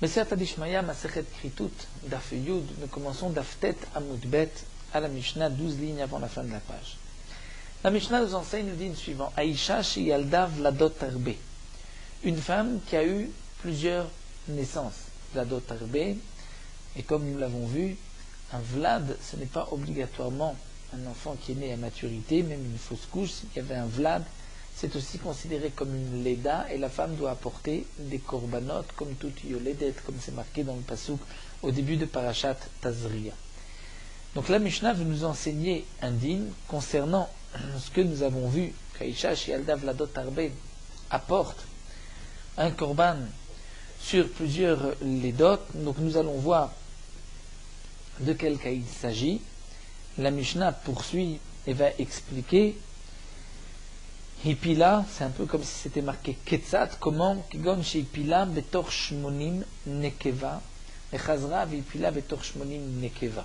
Meseret Adishmaya, Masechet Kritut, Daf Yud, nous commençons Daf Tet Amud Bet à la Mishnah, 12 lignes avant la fin de la page. La Mishnah nous enseigne le dîne suivant: Aïcha Sheyalda Vladot Arbe, une femme qui a eu plusieurs naissances. Vladot Arbe, et comme nous l'avons vu, un Vlad, ce n'est pas obligatoirement un enfant qui est né à maturité, même une fausse couche. S'il y avait un Vlad, c'est aussi considéré comme une Leda, et la femme doit apporter des korbanot, comme toute Yoledet, comme c'est marqué dans le Pasuk au début de Parashat Tazria. Donc la Mishnah veut nous enseigner un dîne concernant ce que nous avons vu, qu'Aïcha Sheyalda Vladot Arbe apporte un korban sur plusieurs Ledot. Donc nous allons voir de quel cas il s'agit. La Mishnah poursuit et va expliquer Hipila, c'est un peu comme si c'était marqué Ketzat, comment Kigon Hipila betor shmonim nekeva, et Chazra Hipila betor shmonim nekeva.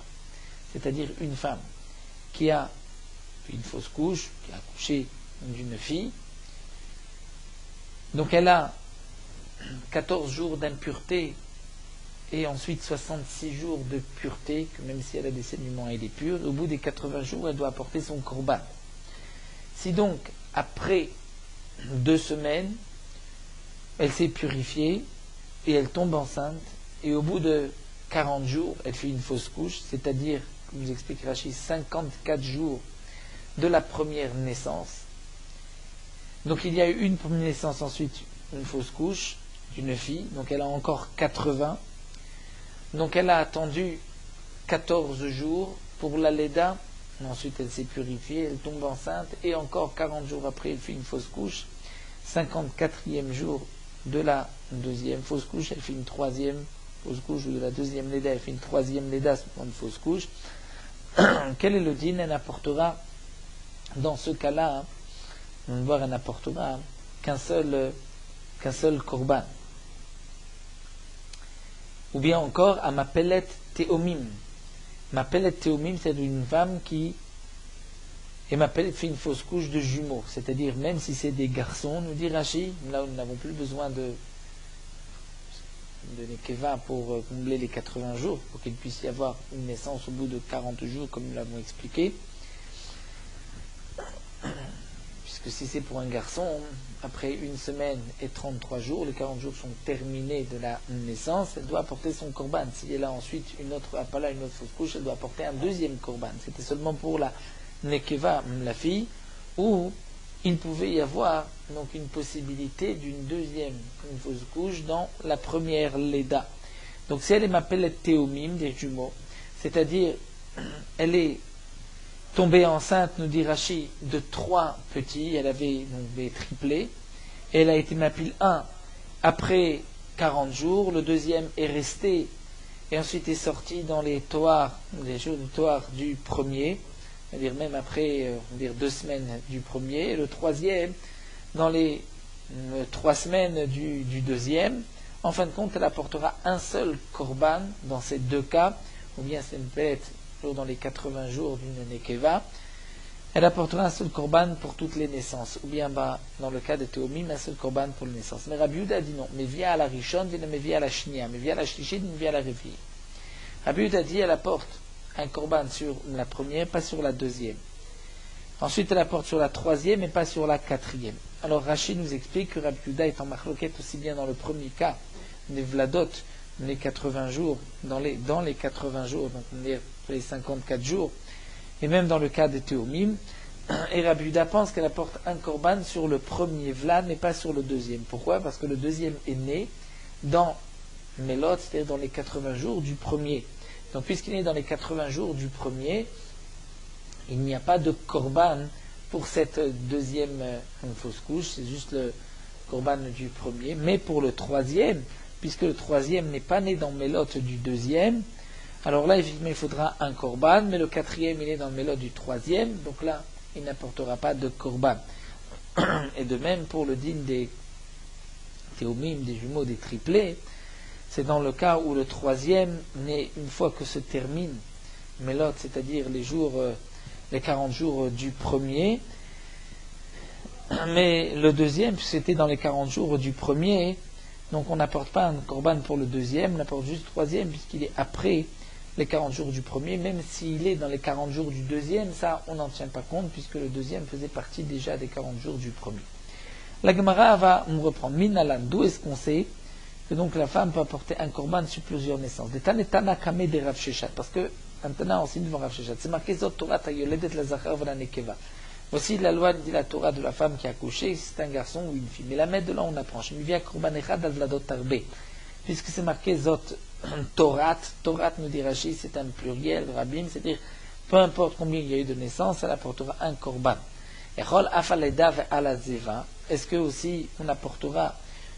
C'est-à-dire une femme qui a une fausse couche, qui a accouché d'une fille. Donc elle a 14 jours d'impureté et ensuite 66 jours de pureté, que même si elle a des saignements, elle est pure. Au bout des 80 jours, elle doit apporter son korban. Si donc, après 2 semaines, elle s'est purifiée et elle tombe enceinte, et au bout de 40 jours, elle fait une fausse couche, c'est-à-dire, comme nous explique Rashi, 54 jours de la première naissance. Donc il y a eu une première naissance, ensuite une fausse couche d'une fille, donc elle a encore 80. Donc elle a attendu 14 jours pour la Leda. Ensuite, elle s'est purifiée, elle tombe enceinte, et encore 40 jours après, elle fait une fausse couche. 54e jour de la deuxième fausse couche, elle fait une troisième fausse couche, ou de la deuxième Leda, elle fait une troisième Leda, c'est une fausse couche. Quel est le dîne? Elle n'apportera, dans ce cas-là, on va voir, elle n'apportera qu'un seul korban. Ou bien encore, à Mapelet Théomim. Mapelet Théomim, c'est une femme qui fait une fausse couche de jumeaux. C'est-à-dire, même si c'est des garçons, nous dit Rashi, là où nous n'avons plus besoin de Nekeva pour combler les 80 jours, pour qu'il puisse y avoir une naissance au bout de 40 jours, comme nous l'avons expliqué. Puisque si c'est pour un garçon, après 1 semaine et 33 jours, les 40 jours sont terminés de la naissance, elle doit apporter son korban. Si elle a ensuite une autre fausse couche, elle doit apporter un deuxième korban. C'était seulement pour la Nekeva, la fille, où il pouvait y avoir donc une possibilité d'une deuxième fausse couche dans la première Leda. Donc si elle m'appelle Théomim, des jumeaux, c'est-à-dire elle est tombée enceinte, nous dit Rashi, de 3 petits, elle avait donc des triplés, et elle a été m'appelle 1 après 40 jours, le deuxième est resté, et ensuite est sorti dans les jours de toar du premier, c'est-à-dire même après 2 semaines du premier, et le troisième dans les 3 semaines du deuxième. En fin de compte, elle apportera un seul korban dans ces 2 cas, ou bien c'est une bête dans les 80 jours d'une Nekeva, elle apportera un seul korban pour toutes les naissances, ou bien dans le cas de Théomim, un seul korban pour les naissances. Mais Rabbi Yehuda dit non, mais via à la Rishon, mais via à la Shnia, mais via à la Shlichit, mais via à la Revi'it. Rabbi Yehuda dit elle apporte un korban sur la première, pas sur la deuxième. Ensuite elle apporte sur la troisième et pas sur la quatrième. Alors Rashi nous explique que Rabbi Yehuda est en marloquette aussi bien dans le premier cas des Vladot, les 80 jours, dans les 80 jours, donc on est les 54 jours, et même dans le cas de Théomim, et Rabbi Yehuda pense qu'elle apporte un korban sur le premier Vlad, mais pas sur le deuxième. Pourquoi? Parce que le deuxième est né dans Melot, c'est-à-dire dans les 80 jours du premier. Donc puisqu'il est dans les 80 jours du premier, il n'y a pas de korban pour cette deuxième fausse couche, c'est juste le korban du premier, mais pour le troisième, puisque le troisième n'est pas né dans Melot du deuxième, alors là, effectivement, il faudra un korban, mais le quatrième, il est dans le Melot du troisième, donc là, il n'apportera pas de korban. Et de même pour le dîne des Théomim, des jumeaux, des triplés, c'est dans le cas où le troisième naît une fois que se termine Melot, c'est-à-dire les 40 jours du premier, mais le deuxième, c'était dans les 40 jours du premier, Donc on n'apporte pas un korban pour le deuxième, on apporte juste le troisième, puisqu'il est après les 40 jours du premier, même s'il est dans les 40 jours du deuxième, ça on n'en tient pas compte, puisque le deuxième faisait partie déjà des 40 jours du premier. La Gemara va me reprendre. Minalan, d'où est-ce qu'on sait que donc la femme peut apporter un korban sur plusieurs naissances? Des Tanetana Kame de Rav Sheshat, parce que un Tana enseigne devant Rav Sheshat. C'est marqué Zot Torah Tayoledet la Zachar v'la Nekeva. Voici la loi dit la Torah de la femme qui a accouché, si c'est un garçon ou une fille. Mais la mère de là on apprend. Shemivia Korban Echad al Vladot Tarbe. Puisque c'est marqué Zot Torat, Torat nous dit Rashi, c'est un pluriel, Rabim, c'est-à-dire peu importe combien il y a eu de naissances, elle apportera un korban. Echol Afaleda ve'ala Ziva. Est-ce que aussi on apportera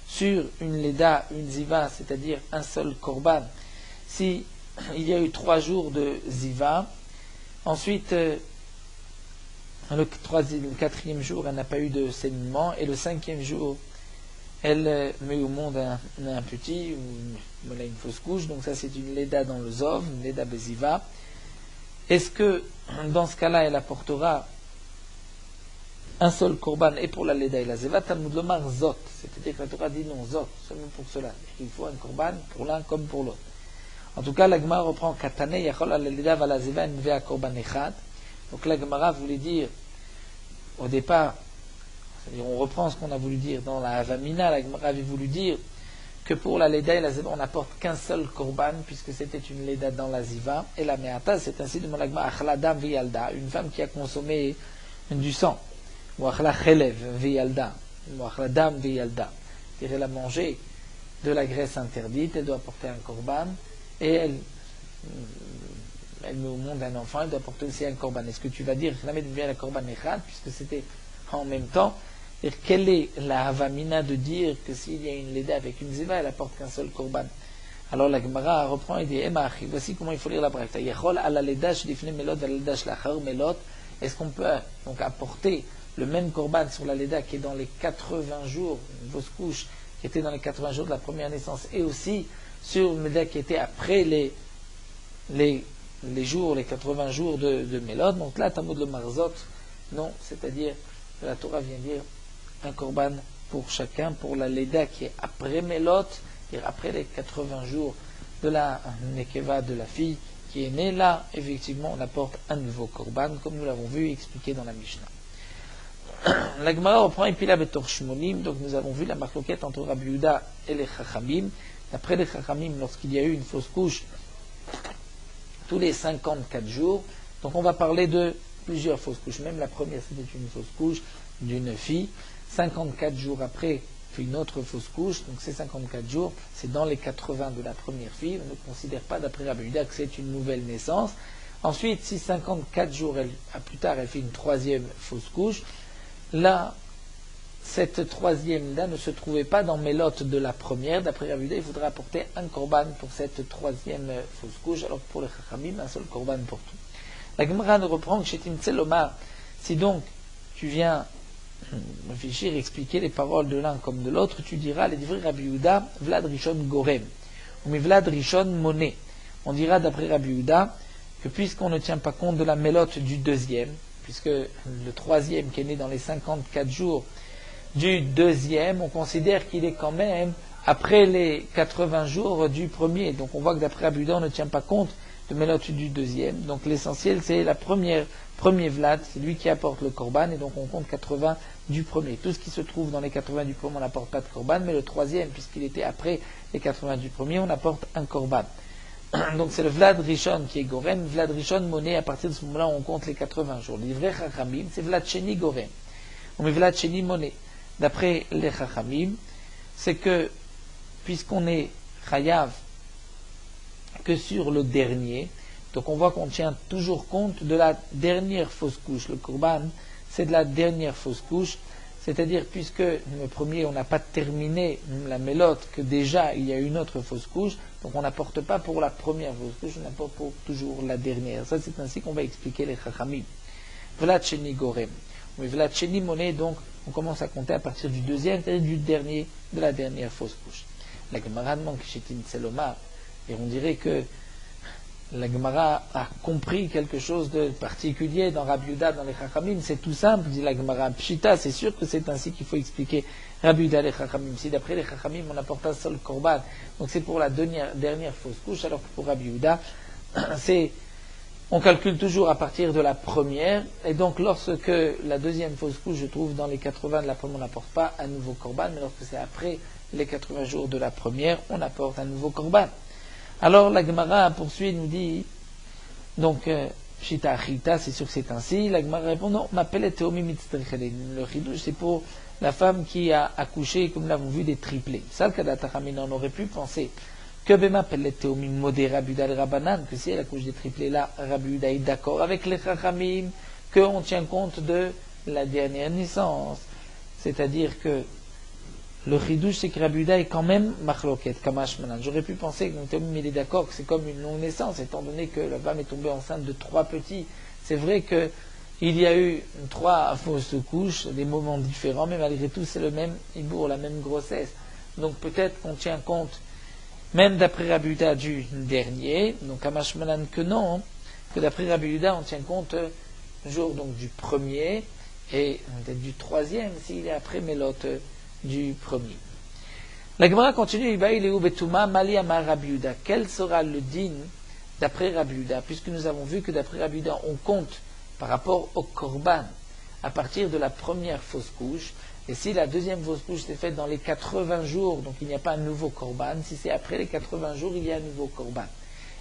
sur une leda, une ziva, c'est-à-dire un seul korban, si il y a eu 3 jours de ziva, ensuite le 4e jour elle n'a pas eu de saignement, et le 5e jour elle met au monde un petit, ou une fausse couche, donc ça c'est une leda dans le zov, une leda beziva. Est-ce que dans ce cas-là elle apportera un seul korban, et pour la leda et la zeva, Talmud lomar zot, c'est-à-dire que la Torah dit non, zot, seulement pour cela. Il faut un korban pour l'un comme pour l'autre. En tout cas, la Gemara reprend katane yachol al leda va la zeva nvea korban echad. Donc la Gemara voulait dire, au départ, c'est-à-dire on reprend ce qu'on a voulu dire dans la Havamina, la Gemara avait voulu dire que pour la leda et la ziva, on n'apporte qu'un seul korban, puisque c'était une leda dans la ziva, et la meata, c'est ainsi de la Gemara achladam viyalda, une femme qui a consommé du sang. Ou achla chelev viyalda, ou achla dam viyalda. C'est-à-dire elle a mangé de la graisse interdite, elle doit apporter un korban, et elle met au monde un enfant, elle doit apporter aussi un korban. Est-ce que tu vas dire, la korban echad, puisque c'était en même temps? Et quelle est la havamina de dire que s'il y a une leda avec une ziva, elle apporte qu'un seul korban? Alors la Gemara reprend et dit, voici comment il faut lire la braïta. Yechol ala leda shlifne melot val leda shlachar melot. Est-ce qu'on peut donc apporter le même korban sur la leda qui est dans les 80 jours, une fausse couche qui était dans les 80 jours de la première naissance, et aussi sur une leda qui était après les jours, les 80 jours de Mélode? Donc là, Talmud le Marzot, non, c'est-à-dire que la Torah vient dire un korban pour chacun, pour la leda qui est après Mélode, c'est-à-dire après les 80 jours de la Nekeva de la fille qui est née. Là, effectivement, on apporte un nouveau korban, comme nous l'avons vu expliqué dans la Mishnah. La Gemara reprend Epila Betor Shmonim, donc nous avons vu la marloquette entre Rabbi Yehuda et les Chachamim. D'après les Chachamim, lorsqu'il y a eu une fausse couche, tous les 54 jours, donc on va parler de plusieurs fausses couches. Même la première, c'était une fausse couche d'une fille. 54 jours après, fait une autre fausse couche, donc ces 54 jours, c'est dans les 80 de la première fille. On ne considère pas, d'après Rabbi Yehuda, que c'est une nouvelle naissance. Ensuite, si 54 jours plus tard, elle fait une troisième fausse couche, là, cette troisième-là ne se trouvait pas dans Mélot de la première. D'après Rabbi Yehuda, il faudra apporter un korban pour cette troisième fausse couche, alors que pour les Chachamim, un seul korban pour tout. La Gemara nous reprend que chez Timtselomar, si donc tu viens réfléchir, expliquer les paroles de l'un comme de l'autre, tu diras les divrei Rabbi Yehuda, Vlad Rishon Gorem, ou mi Vlad Rishon Moné. On dira d'après Rabbi Yehuda que puisqu'on ne tient pas compte de la mélote du deuxième, puisque le troisième qui est né dans les 54 jours du deuxième, on considère qu'il est quand même après les 80 jours du premier. Donc on voit que d'après Rabbi Yehuda, on ne tient pas compte de mélote du deuxième. Donc l'essentiel, c'est la premier Vlad, c'est lui qui apporte le korban, et donc on compte 80 du premier. Tout ce qui se trouve dans les 80 du premier, on n'apporte pas de korban, mais le troisième, puisqu'il était après les 80 du premier, on apporte un korban. Donc c'est le Vlad Rishon qui est Gorem, Vlad Rishon Moné, à partir de ce moment-là, on compte les 80 jours. Les vrais Chachamim, c'est Vlad Sheni Gorem. On met Vlad Sheni Moné. D'après les Chachamim, c'est que, puisqu'on est Chayav que sur le dernier, donc on voit qu'on tient toujours compte de la dernière fausse couche. Le korban, c'est de la dernière fausse couche, c'est-à-dire puisque le premier, on n'a pas terminé la mélote, que déjà il y a une autre fausse couche, donc on n'apporte pas pour la première fausse couche, on apporte pour toujours la dernière. Ça, c'est ainsi qu'on va expliquer les Chachamim. Vlad Sheni Gorem. Mais Vlad Sheni Moné, donc on commence à compter à partir du deuxième, c'est-à-dire du dernier, de la dernière fausse couche. La Gemara manque chez Timtselomar, et on dirait que la Gemara a compris quelque chose de particulier dans Rabbi Yehuda, dans les Chachamim. C'est tout simple, dit la Gemara. Pshita, c'est sûr que c'est ainsi qu'il faut expliquer Rabbi Yehuda les Chachamim. Si d'après les Chachamim, on apporte un seul korban, donc c'est pour la dernière fausse couche, alors que pour Rabbi Yehuda, on calcule toujours à partir de la première, et donc lorsque la deuxième fausse couche, je trouve dans les 80 de la première, on n'apporte pas un nouveau korban, mais lorsque c'est après les 80 jours de la première, on apporte un nouveau korban. Alors la Gemara poursuit, nous dit, donc, Shita Achita, c'est sûr que c'est ainsi. La Gemara répond, non, m'appelle Théomi Mitzterchelen. Le chidouche, c'est pour la femme qui a accouché, comme nous l'avons vu, des triplés. Ça, le Kadatachamina, on aurait pu penser que Bema Pellet Théomi Modé Rabuda Rabanan, que si elle accouche des triplés là, Rabuda est d'accord avec les Chachamim, qu'on tient compte de la dernière naissance. C'est-à-dire que le chidouche, c'est que Rabbi Yehuda est quand même machloket, kamash manan. J'aurais pu penser que il est d'accord que c'est comme une longue naissance, étant donné que la femme est tombée enceinte de 3 petits. C'est vrai que il y a eu 3 fausses couches, des moments différents, mais malgré tout, c'est le même ibour, la même grossesse. Donc peut-être qu'on tient compte, même d'après Rabbi Yehuda, du dernier, donc kamash manan que non, que d'après Rabbi Yehuda, on tient compte jour donc du premier et peut-être du troisième, s'il est après Mélot du premier. La Gemara continue, quel sera le din d'après Rabbi Yehuda, puisque nous avons vu que d'après Rabbi Yehuda, on compte par rapport au korban à partir de la première fausse couche, et si la deuxième fausse couche s'est faite dans les 80 jours, donc il n'y a pas un nouveau korban, si c'est après les 80 jours, il y a un nouveau korban.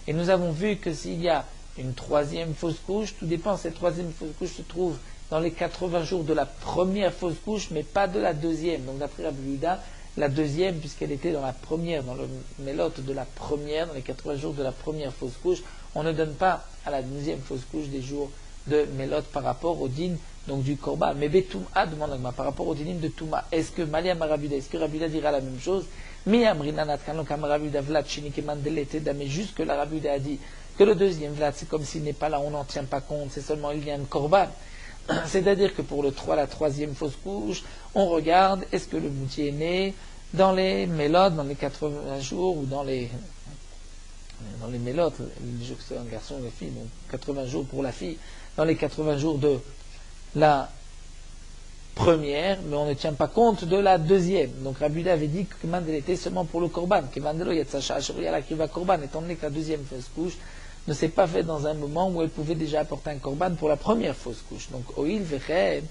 Et nous avons vu que s'il y a une troisième fausse couche, tout dépend, cette troisième fausse couche se trouve dans les 80 jours de la première fausse couche, mais pas de la deuxième. Donc d'après Rabbi Yehuda, la deuxième, puisqu'elle était dans la première, dans le mélote de la première, dans les 80 jours de la première fausse couche, on ne donne pas à la deuxième fausse couche des jours de mélote par rapport au din donc du korban. Mais Betouma demande à par rapport au din de Touma, est-ce que Maliam Rabbi Yehuda, est-ce que Rabbi Yehuda dira la même chose? Mais juste que la Rabbi Yehuda a dit que le deuxième vlad, c'est comme s'il n'est pas là, on n'en tient pas compte, c'est seulement il y a un korban. C'est-à-dire que pour la troisième fausse couche, on regarde, est-ce que le moutier est né dans les mélodes, dans les 80 jours, ou dans les mélodes, les jours que c'est un garçon ou une fille, donc 80 jours pour la fille, dans les 80 jours de la première, mais on ne tient pas compte de la deuxième. Donc Rabbi Yehuda avait dit que Mandel était seulement pour le korban, que Mandelo Yatsacha Ashuri ala Kriva korban, étant donné que la deuxième fausse couche ne s'est pas fait dans un moment où elle pouvait déjà apporter un korban pour la première fausse couche. Donc, oil veche,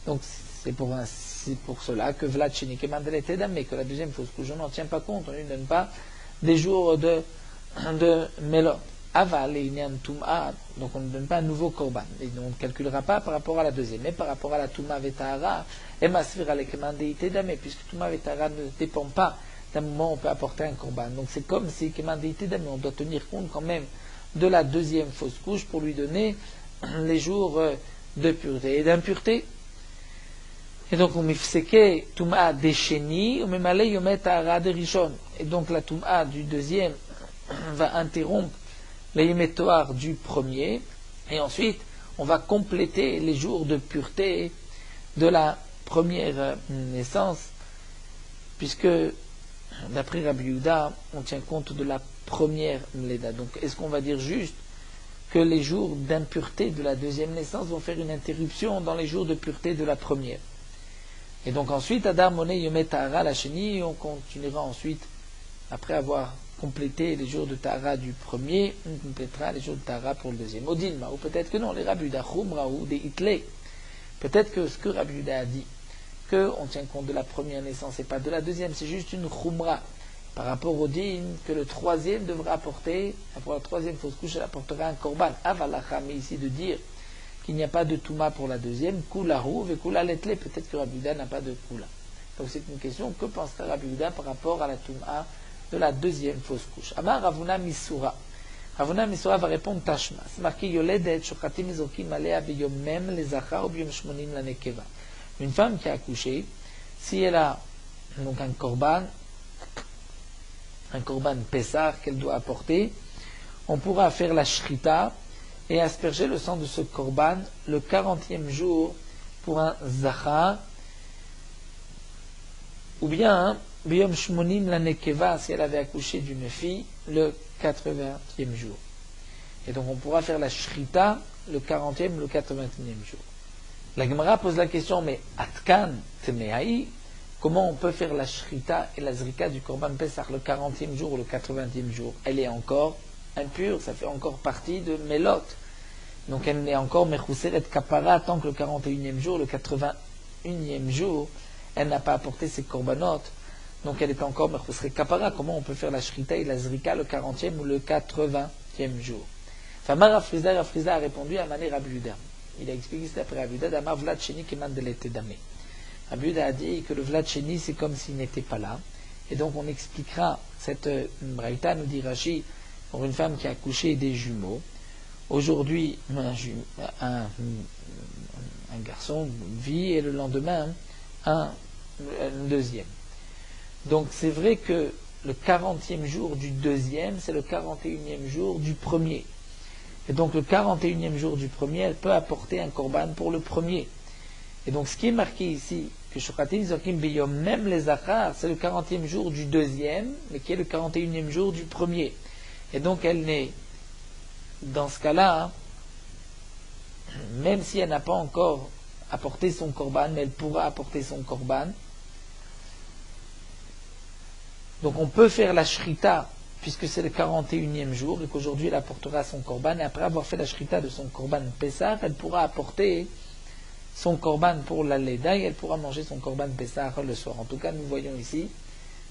donc c'est pour cela que Vlad Chenik et Mandel était damé, que la deuxième fausse couche, on n'en tient pas compte, on ne lui donne pas des jours de Mélot. Aval et Inyan Touma, donc on ne donne pas un nouveau korban. Et on ne calculera pas par rapport à la deuxième, mais par rapport à la Touma Vetahara, et Masfir avec Mandéité damé, puisque Touma Vetahara ne dépend pas d'un moment où on peut apporter un korban. Donc c'est comme si Mandéité damé, on doit tenir compte quand même de la deuxième fausse couche pour lui donner les jours de pureté et d'impureté. Et donc, on mifseke Touma décheni, on memale yomet tahara de rishon. Et donc, la Touma du deuxième va interrompre les yometoirs du premier, et ensuite, on va compléter les jours de pureté de la première naissance, puisque, d'après Rabbi Yehuda, on tient compte de la première mleda. Donc, est-ce qu'on va dire juste que les jours d'impureté de la deuxième naissance vont faire une interruption dans les jours de pureté de la première? Et donc ensuite, Adam Moné Yomet Tahara la Sheni, on continuera ensuite, après avoir complété les jours de Tahara du premier, on complétera les jours de Tahara pour le deuxième. Odilma, ou peut-être que non, les Rabbi Yehuda Chumra ou des Hitlé. Peut-être que ce que Rabbi Yehuda a dit, qu'on tient compte de la première naissance et pas de la deuxième, c'est juste une Chumra. Par rapport au din que le troisième devra apporter, pour la troisième fausse couche, elle apportera un korban. Avalacha, mais ici de dire qu'il n'y a pas de touma pour la deuxième, kula rouv et kula letle, peut-être que Rabbi Yehuda n'a pas de kula. Donc c'est une question, que pensera Rabbi Yehuda par rapport à la touma de la deuxième fausse couche? Amar Ravuna Misura. Ravuna Misura va répondre tashma. C'est marqué yoledet shochatim izokim alea biyom mem lezacha ou biyom shmonim la nekeva. Une femme qui a accouché, si elle a donc un korban Pessah qu'elle doit apporter, on pourra faire la shrita et asperger le sang de ce korban le 40e jour pour un zachar, ou bien biyom shmonim la nekeva si elle avait accouché d'une fille le 80e jour. Et donc on pourra faire la shrita le 40e, le 81e jour. La Gemara pose la question, mais Atkan Temehaï, comment on peut faire la shrita et la zrika du Korban Pesach le 40e jour ou le 80e jour? Elle est encore impure, ça fait encore partie de Melot. Donc elle n'est encore Mechuseret Kapara tant que le 41e jour, le 81e jour, elle n'a pas apporté ses korbanot. Donc elle est encore Mechuseret Kapara. Comment on peut faire la shrita et la zrika le 40e ou le 80e jour? Famar Rafriza a répondu à Mané Rabbi Yehuda. Il a expliqué ça après Rabbi Yehuda, Damar Vlad Sheni Keman Delete Dame. Rabbi Yehuda a dit que le Vlad Sheni c'est comme s'il n'était pas là. Et donc on expliquera cette braïta, nous dit Rashi, pour une femme qui a accouché des jumeaux. Aujourd'hui, un garçon vit et le lendemain, un deuxième. Donc c'est vrai que le 40e jour du deuxième, c'est le 41e jour du premier. Et donc le 41e jour du premier, elle peut apporter un korban pour le premier. Et donc ce qui est marqué ici, que Shochatim Zokim Beyom, même les Zachar, c'est le 40e jour du deuxième, mais qui est le 41e jour du premier. Et donc elle n'est, dans ce cas-là, même si elle n'a pas encore apporté son korban, mais elle pourra apporter son korban. Donc on peut faire la shrita, puisque c'est le 41e jour, et qu'aujourd'hui elle apportera son korban, et après avoir fait la shrita de son korban Pessah, elle pourra apporter son korban pour la leda, et elle pourra manger son korban Pessah le soir. En tout cas, nous voyons ici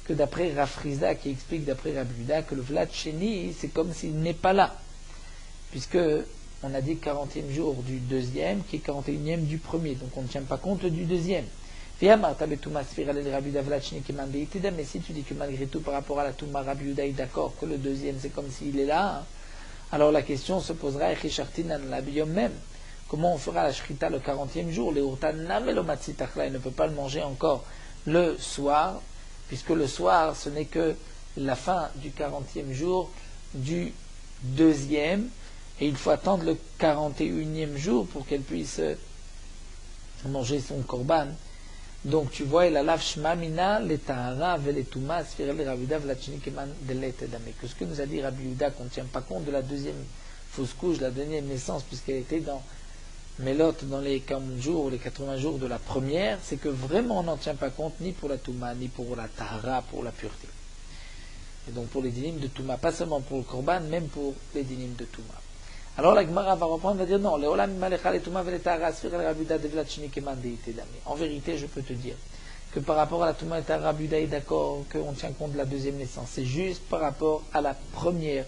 que d'après Rafriza, qui explique d'après Rabbi Yehuda, que le Vlad Sheni, c'est comme s'il n'est pas là, puisque on a dit 40e jour du deuxième, qui est 41e du premier, donc on ne tient pas compte du deuxième. Mais si tu dis que malgré tout, par rapport à la Touma, Rabbi Yehuda est d'accord que le deuxième, c'est comme s'il est là, alors la question se posera, même, comment on fera la shrita le 40e jour? Il ne peut pas le manger encore le soir, puisque le soir, ce n'est que la fin du 40e jour du deuxième, et il faut attendre le 41e jour pour qu'elle puisse manger son korban. Donc tu vois, il a lave shmamina, les tahara, les tumas, sfirel, rabida, vlachini, keman, delete, dame. Que ce que nous a dit Rabbi Yehuda, qu'on ne tient pas compte de la deuxième fausse couche, la deuxième naissance, puisqu'elle était dans Melot, dans les 40 jours ou les 80 jours de la première, c'est que vraiment on n'en tient pas compte ni pour la touma, ni pour la tahara, pour la pureté. Et donc pour les dynimes de touma, pas seulement pour le korban, même pour les dynimes de touma. Alors la Gemara va reprendre, va dire non, en vérité, je peux te dire que par rapport à la Touma et Tahara, Buda est d'accord qu'on tient compte de la deuxième naissance. C'est juste par rapport à la première,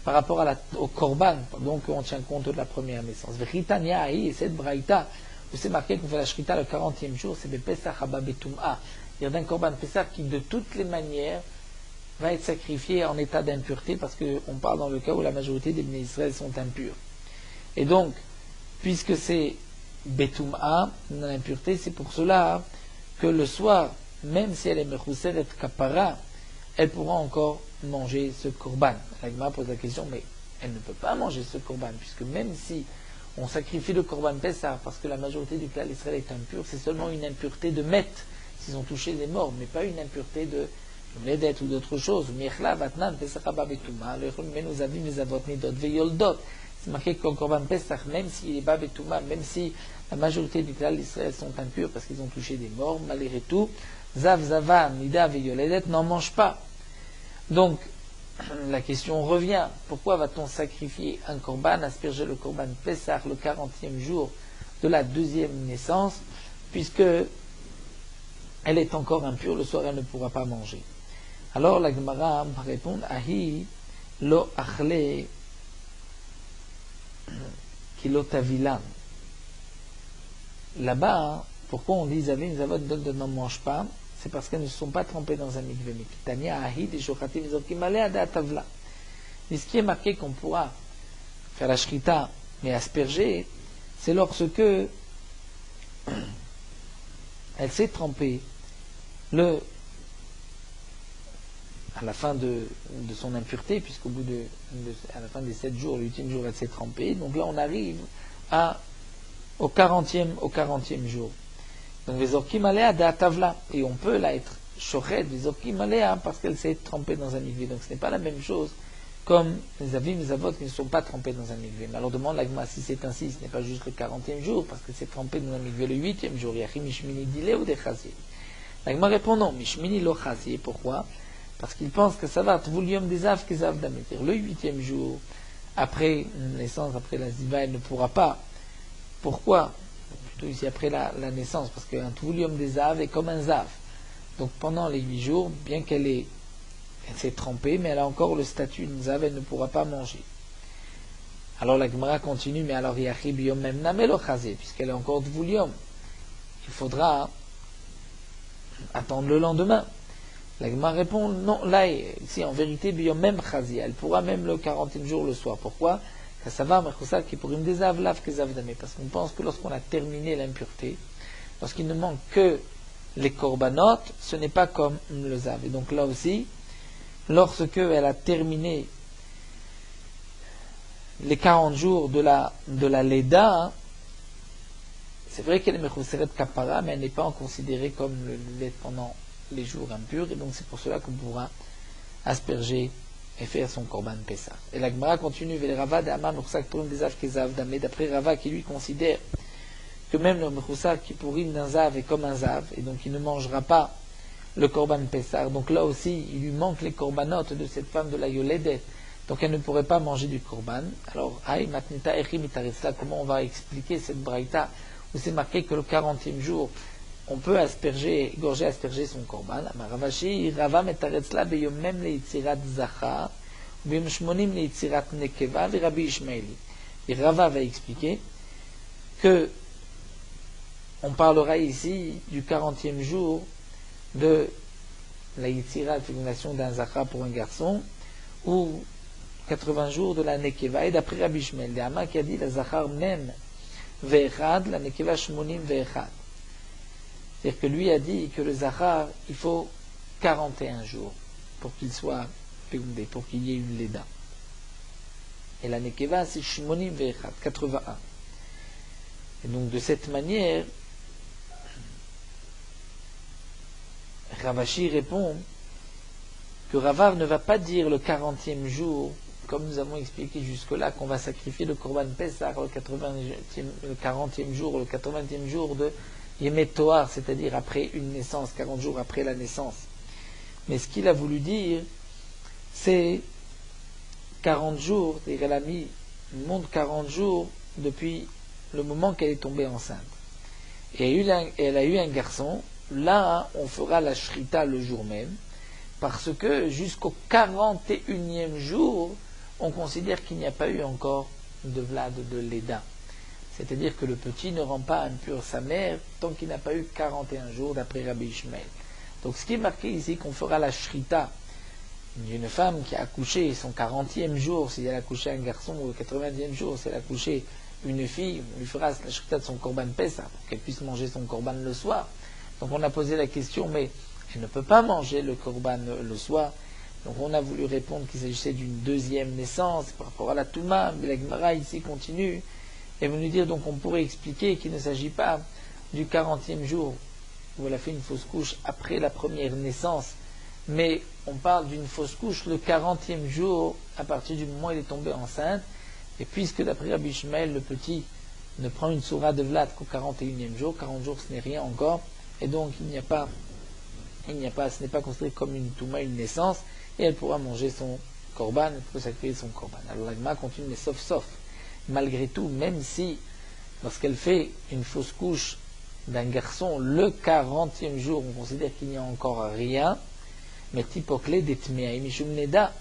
par rapport au Korban, donc on tient compte de la première naissance. Et cette Braïta, où c'est marqué qu'on fait la Shrita le 40e jour, c'est Pesach Haba Betum'a. Il y a d'un Korban Pesach qui de toutes les manières va être sacrifié en état d'impureté, parce qu'on parle dans le cas où la majorité des Bnei Israël sont impurs. Et donc, puisque c'est Betum'a, l'impureté, c'est pour cela que le soir, même si elle est Mechuseret Kapara, elle pourra encore manger ce korban. La Gemara pose la question, mais elle ne peut pas manger ce korban, puisque même si on sacrifie le korban Pessah, parce que la majorité du klal Israël est impure, c'est seulement une impureté de Met, s'ils ont touché des morts, mais pas une impureté de Ledet ou d'autres choses. C'est marqué que le korban Pesach, même s'il est Babetouma, même si la majorité du klal d'Israël sont impurs parce qu'ils ont touché des morts, malgré tout, Zav, Zava, Nida, Veyoledet n'en mangent pas. Donc, la question revient, pourquoi va-t-on sacrifier un korban, asperger le korban Pesach le 40e jour de la deuxième naissance, puisque elle est encore impure, le soir elle ne pourra pas manger. Alors la Gemara va répondre, Ahi lo achle kilotavila. Là-bas, pourquoi on dit Zavin, Zavot, n'en mange pas? C'est parce qu'elles ne sont pas trempées dans un mikveh. Tania, Ahi, des shochatim, zokim alea, da tavla. Mais ce qui est marqué qu'on pourra faire la shrita, mais asperger, c'est lorsque elle s'est trempée à la fin de son impureté, puisqu'au bout à la fin des 7 jours, le 8e jour, elle s'est trempée. Donc là, on arrive au 40e jour. Donc, les orkim alea da tavla. Et on peut là être shochet, les orkim alea, parce qu'elle s'est trempée dans un mikveh. Donc, ce n'est pas la même chose comme les avim et les avot qui ne sont pas trempés dans un mikvé. Mais alors demande l'agma si c'est ainsi, ce n'est pas juste le 40e jour, parce que c'est trempé dans un mikvé le 8e jour. Yachim mishmini dile ou des chazier. L'agma répond non, mishmini lo chazier. Pourquoi? Parce qu'il pense que ça va, tvulium des av kezav d'amétir. Le 8e jour, après naissance, après la ziva, elle ne pourra pas. Pourquoi? Plutôt ici après la naissance, parce qu'un tvulium des av est comme un zav. Donc pendant les 8 jours, bien elle s'est trempée, mais elle a encore le statut d'une zav, elle ne pourra pas manger. Alors la Gemara continue, mais alors yachib yom mem namelo chazé, puisqu'elle est encore tvulium. Il faudra attendre le lendemain. La Gemara répond, non, là, ici, en vérité, biom même chazé, elle pourra même le 40e jour le soir. Pourquoi? Parce qu'on pense que lorsqu'on a terminé l'impureté, lorsqu'il ne manque que les korbanot, ce n'est pas comme le zav. Et donc là aussi, lorsque elle a terminé les 40 jours de la Leda, c'est vrai qu'elle est mechuseret kapara, mais elle n'est pas considérée comme le lait pendant les jours impurs, et donc c'est pour cela qu'on pourra asperger et faire son korban Pessah. Et la Gemara continue, Rava d'Amam Mechusar Kipurim des Zav Kezav Damé, d'après Rava qui lui considère que même le Mechusar Kipurim d'un Zav est comme un Zav, et donc il ne mangera pas le korban Pessah. Donc là aussi, il lui manque les korbanotes de cette femme de la Yoledet, donc elle ne pourrait pas manger du korban. Alors, Aïe Matnita Echi Mitarisla, comment on va expliquer cette braïta où c'est marqué que le 40e jour, on peut asperger son korban. Ravashi, Rava metaretzla beyom mem leitzirat zachar, beyom shmonim leitzirat nekeva, et Rabbi Ishmaeli. Et Rava va expliquer que on parlera ici du 40e jour de la yitzirat, la fécondation d'un zachar pour un garçon, ou 80 jours de la nekeva. Et d'après Rabbi Ishmael, Dehama qui a dit la zachar même ve'echad, la nekeva shmonim ve'echad. C'est-à-dire que lui a dit que le zachar, il faut 41 jours pour qu'il soit fécondé, pour qu'il y ait une leda. Et la nekeva, c'est shmonim ve'echad, 81. Et donc de cette manière, Ravashi répond que Ravav ne va pas dire le 40e jour, comme nous avons expliqué jusque-là, qu'on va sacrifier le korban Pessah le 40e jour, le 80e jour de Yemet Toar, c'est-à-dire après une naissance, 40 jours après la naissance. Mais ce qu'il a voulu dire, c'est 40 jours, c'est-à-dire elle a mis le monde 40 jours depuis le moment qu'elle est tombée enceinte. Et elle a eu un garçon, là on fera la shrita le jour même, parce que jusqu'au 41e jour, on considère qu'il n'y a pas eu encore de vlad de Leda. C'est-à-dire que le petit ne rend pas impur sa mère tant qu'il n'a pas eu 41 jours d'après Rabbi Ishmael. Donc ce qui est marqué ici, qu'on fera la shrita d'une femme qui a accouché son 40e jour, si elle a accouché un garçon, ou le 80e jour, si elle a accouché une fille, on lui fera la shrita de son korban Pessah, pour qu'elle puisse manger son korban le soir. Donc on a posé la question, mais elle ne peut pas manger le korban le soir. Donc on a voulu répondre qu'il s'agissait d'une deuxième naissance par rapport à la Touma, mais la Gemara ici continue et veut nous dire, donc on pourrait expliquer qu'il ne s'agit pas du 40e jour où elle a fait une fausse couche après la première naissance, mais on parle d'une fausse couche le 40e jour à partir du moment où elle est tombée enceinte, et puisque d'après Rabbi Ishmael, le petit ne prend une sourate de Vlad qu'au 41e jour, 40 jours ce n'est rien encore, et donc ce n'est pas considéré comme une Touma, une naissance, et elle pourra manger son korban, elle peut sacrifier son korban. Alors la Gemara continue, mais sauf. Malgré tout, même si, lorsqu'elle fait une fausse couche d'un garçon, le 40e jour, on considère qu'il n'y a encore rien, mais typokle detmea, mishum nida,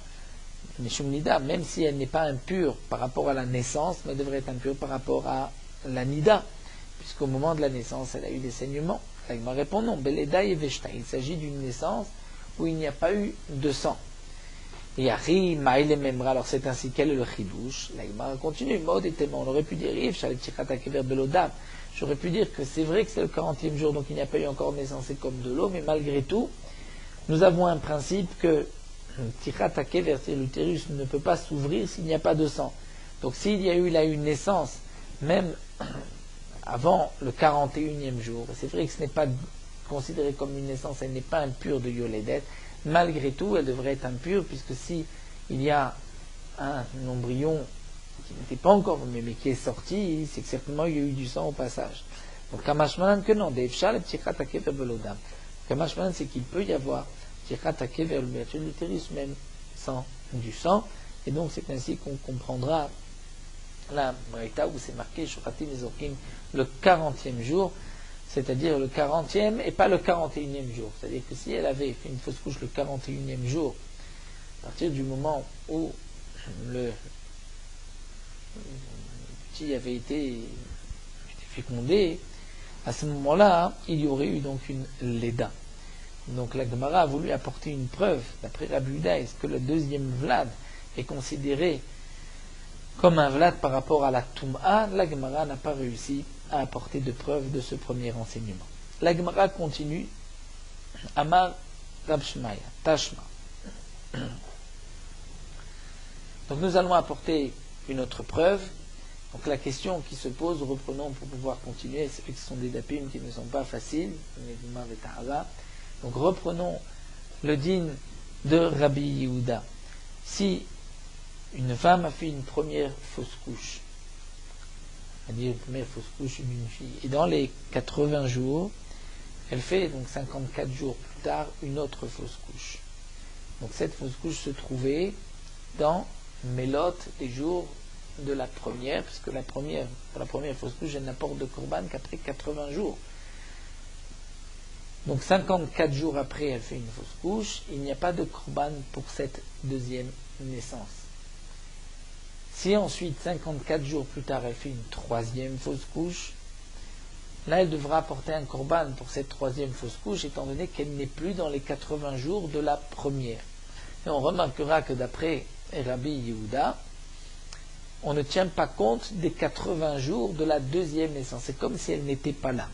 même si elle n'est pas impure par rapport à la naissance, mais elle devrait être impure par rapport à la nida, puisqu'au moment de la naissance, elle a eu des saignements. La Gemara répond non, beleda et veshta, il s'agit d'une naissance où il n'y a pas eu de sang. Yari, Maïle Memra, alors c'est ainsi, quel est le chidouche? La Gemara continue, Maud et tellement, on aurait pu dire, j'aurais pu dire que c'est vrai que c'est le 40e jour, donc il n'y a pas eu encore naissance, c'est comme de l'eau, mais malgré tout, nous avons un principe que Tichat Akever, l'utérus, ne peut pas s'ouvrir s'il n'y a pas de sang. Donc s'il y a eu là une naissance, même avant le 41e jour, et c'est vrai que ce n'est pas considéré comme une naissance, elle n'est pas impure de Yoledet, malgré tout, elle devrait être impure, puisque si il y a un embryon qui n'était pas encore mais qui est sorti, c'est que certainement il y a eu du sang au passage. Donc Kamashmanan que non, Deifshal et Ptichat Akever Belodam. Kamashmanan c'est qu'il peut y avoir Ptichat Akever l'utérus même sans du sang, et donc c'est ainsi qu'on comprendra la Braïta où c'est marqué Shoratim Ezorkim le 40e jour, c'est-à-dire le 40e et pas le 41e jour. C'est-à-dire que si elle avait fait une fausse couche le 41e jour, à partir du moment où le petit avait été fécondé, à ce moment-là, il y aurait eu donc une Leda. Donc la Gemara a voulu apporter une preuve. D'après Rabbi Yehuda, est-ce que le deuxième Vlad est considéré comme un Vlad par rapport à la Toum'a? La Gemara n'a pas réussi à apporter de preuve de ce premier enseignement. La Gemara continue. Amar Rab Shmaya, Tashma. Donc nous allons apporter une autre preuve. Donc la question qui se pose, reprenons pour pouvoir continuer, c'est que ce sont des dapim qui ne sont pas faciles. Donc reprenons le din de Rabbi Yehuda. Si une femme a fait une première fausse couche, c'est-à-dire une première fausse couche d'une fille, et dans les 80 jours, elle fait donc 54 jours plus tard une autre fausse couche. Donc cette fausse couche se trouvait dans Mélot les jours de la première, puisque pour la première fausse couche, elle n'apporte de korban qu'après 80 jours. Donc 54 jours après, elle fait une fausse couche, il n'y a pas de korban pour cette deuxième naissance. Si ensuite, 54 jours plus tard, elle fait une troisième fausse couche, là, elle devra apporter un korban pour cette troisième fausse couche, étant donné qu'elle n'est plus dans les 80 jours de la première. Et on remarquera que d'après Rabbi Yehuda, on ne tient pas compte des 80 jours de la deuxième naissance. C'est comme si elle n'était pas là.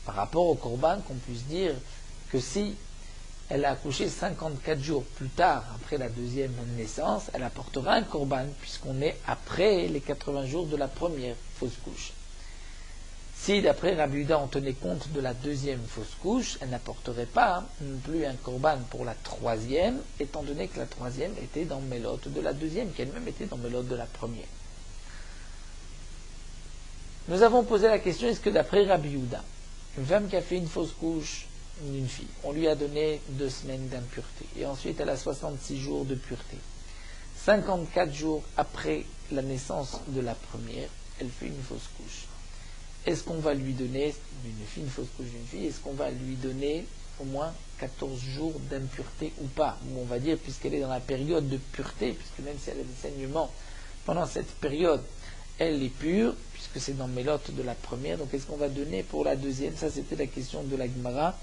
Par rapport au korban, qu'on puisse dire que si elle a accouché 54 jours plus tard, après la deuxième naissance, elle apportera un korban, puisqu'on est après les 80 jours de la première fausse couche. Si, d'après Rabbi Yehuda, on tenait compte de la deuxième fausse couche, elle n'apporterait pas non plus un korban pour la troisième, étant donné que la troisième était dans Mélot de la deuxième, qui elle-même était dans Mélot de la première. Nous avons posé la question, est-ce que d'après Rabbi Yehuda, une femme qui a fait une fausse couche d'une fille, on lui a donné 2 semaines d'impureté, et ensuite elle a 66 jours de pureté. 54 jours après la naissance de la première, elle fait une fausse couche. Est-ce qu'on va lui donner, une fausse couche d'une fille, est-ce qu'on va lui donner au moins 14 jours d'impureté ou pas? Ou on va dire, puisqu'elle est dans la période de pureté, puisque même si elle a des saignements, pendant cette période, elle est pure, puisque c'est dans Mélot de la première, donc est-ce qu'on va donner pour la deuxième? Ça, c'était la question de la Gemara.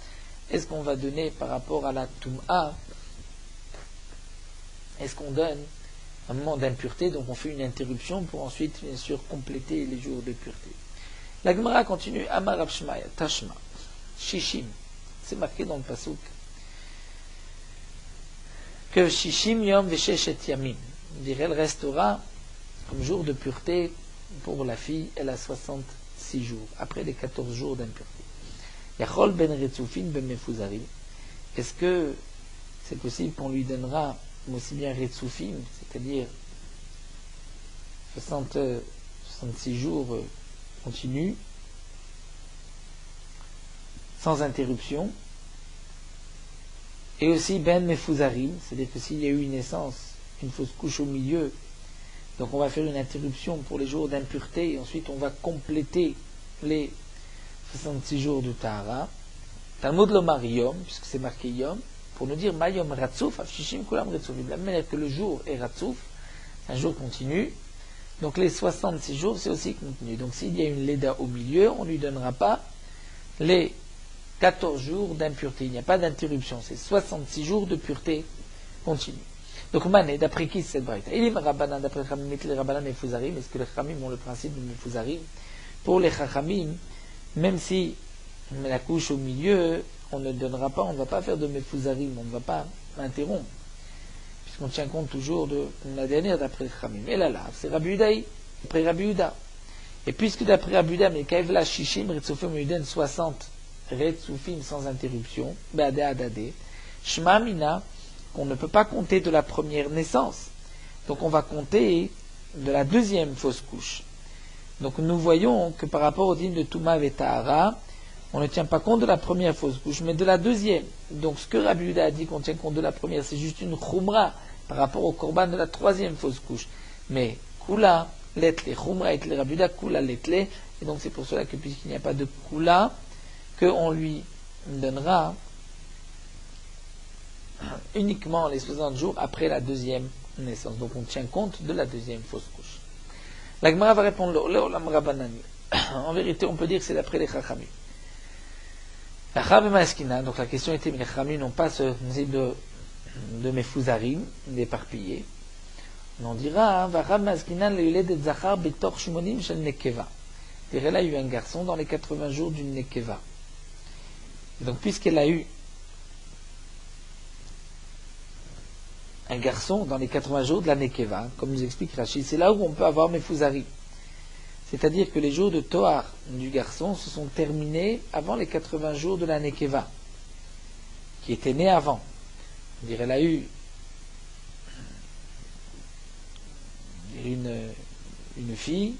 Est-ce qu'on va donner par rapport à la Toum'a? Est-ce qu'on donne un moment d'impureté, donc on fait une interruption pour ensuite, bien sûr, compléter les jours de pureté? La Gemara continue, Amar Rab Shmaya, Tashma, Shishim. C'est marqué dans le pasuk que Shishim Yom Vesheshet Yamim. Elle restera comme jour de pureté pour la fille, elle a 66 jours, après les 14 jours d'impureté. Yachol ben Retzufin ben Mefuzarim. Est-ce que c'est possible qu'on lui donnera aussi bien Retzufim, c'est-à-dire 66 jours continue, sans interruption, et aussi Ben Mefuzarim, c'est-à-dire que s'il y a eu une naissance, une fausse couche au milieu, donc on va faire une interruption pour les jours d'impureté, et ensuite on va compléter les 66 jours de Tahara. Talmud Lomar Yom, puisque c'est marqué Yom, pour nous dire Mayom Ratsouf, Afshishim Kulam Ratsouf. De la même manière que le jour est Ratsouf, un jour continu, donc les 66 jours, c'est aussi continu. Donc s'il y a une Leda au milieu, on ne lui donnera pas les 14 jours d'impureté. Il n'y a pas d'interruption. C'est 66 jours de pureté continue. Donc Mané, d'après qui c'est cette braïta? Il est Rabbanan, d'après les Rabbanan Mefuzarim. Est-ce que les Chachamim ont le principe de Mefuzarim? Pour les Chachamim, même si on met la couche au milieu, on ne donnera pas, on ne va pas faire de Mefuzarim, on ne va pas interrompre. On tient compte toujours de la dernière d'après le Khamim. Et là, c'est Rabbi Yehuda, d'après Rabbi Yehuda. Et puisque d'après Rabbi Yehuda, mais Kaivla Shishim, Retzufim, lui donne 60 Retzufim sans interruption, Beade Adade, Shma Mina, qu'on ne peut pas compter de la première naissance. Donc on va compter de la deuxième fausse couche. Donc nous voyons que par rapport au dîme de Touma et Tahara, on ne tient pas compte de la première fausse couche, mais de la deuxième. Donc ce que Rabbi Yehuda a dit qu'on tient compte de la première, c'est juste une khumra par rapport au korban de la troisième fausse couche. Mais kula letle, khumra et Rabbi Yehuda kula letle, et donc c'est pour cela que puisqu'il n'y a pas de kula, qu'on lui donnera uniquement les 60 jours après la deuxième naissance. Donc on tient compte de la deuxième fausse couche. La Gemara va répondre en vérité, on peut dire que c'est d'après les Chachamim. Donc la question était, mais les Chachamim n'ont pas ce type de Mefouzarim, d'éparpillés. On dira, là, il a eu un garçon dans les 80 jours d'une Nekeva. Donc puisqu'elle a eu un garçon dans les 80 jours de la Nekeva, comme nous explique Rachid, c'est là où on peut avoir Mefouzarim. C'est-à-dire que les jours de Toar du garçon se sont terminés avant les 80 jours de la Nekeva, qui était née avant. On dirait, elle a eu une fille,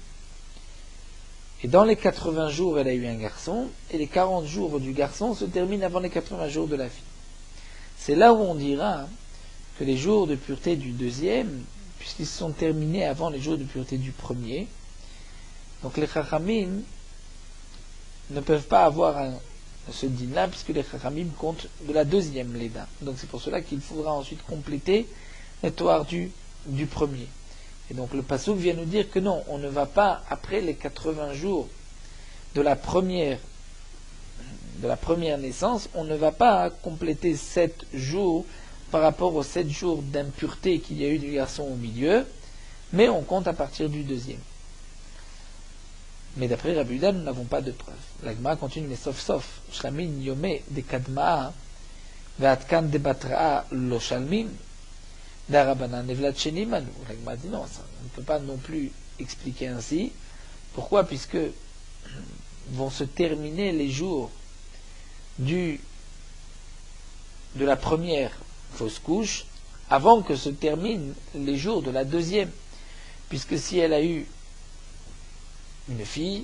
et dans les 80 jours, elle a eu un garçon, et les 40 jours du garçon se terminent avant les 80 jours de la fille. C'est là où on dira que les jours de pureté du deuxième, puisqu'ils se sont terminés avant les jours de pureté du premier, donc les Chachamim ne peuvent pas avoir ce din-là, puisque les Chachamim comptent de la deuxième Léda. Donc c'est pour cela qu'il faudra ensuite compléter le Toar du premier. Et donc le Passouk vient nous dire que non, on ne va pas, après les 80 jours de la première naissance, on ne va pas compléter 7 jours par rapport aux 7 jours d'impureté qu'il y a eu du garçon au milieu, mais on compte à partir du deuxième. Mais d'après Rabbi Yehuda, nous n'avons pas de preuve. La Gemara continue, mais sauf, Shramin yomé de kadmaa, ve'atkan de batra'a lo shalmim, d'arabanan nevlat shenimanu. La Gemara dit non, ça, on ne peut pas non plus expliquer ainsi. Pourquoi? Puisque vont se terminer les jours de la première fausse couche avant que se terminent les jours de la deuxième. Puisque si elle a eu une fille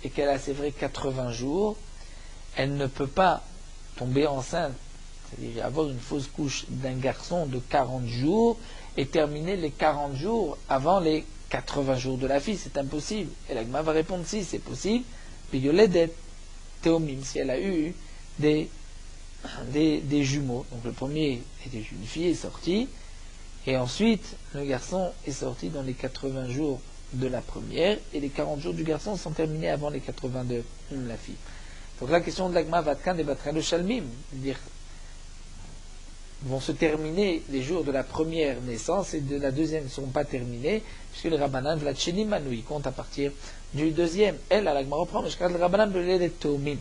et qu'elle a, c'est vrai, 80 jours, elle ne peut pas tomber enceinte, c'est-à-dire avoir une fausse couche d'un garçon de 40 jours et terminer les 40 jours avant les 80 jours de la fille. C'est impossible. Et la Gemara va répondre si c'est possible. Piyoledet Théomim, si elle a eu des jumeaux. Donc le premier était une fille, est sortie, et ensuite le garçon est sorti dans les 80 jours de la première, et les 40 jours du garçon sont terminés avant les 80 de la fille. Donc la question de l'Agma Vatkan débattra le Shalmim, c'est-à-dire vont se terminer les jours de la première naissance et de la deuxième ne seront pas terminés, puisque le Rabbanan Vlatchenim Manou, il compte à partir du deuxième. Elle, à l'Agma reprend, mais le Rabbanan Belé Théomim.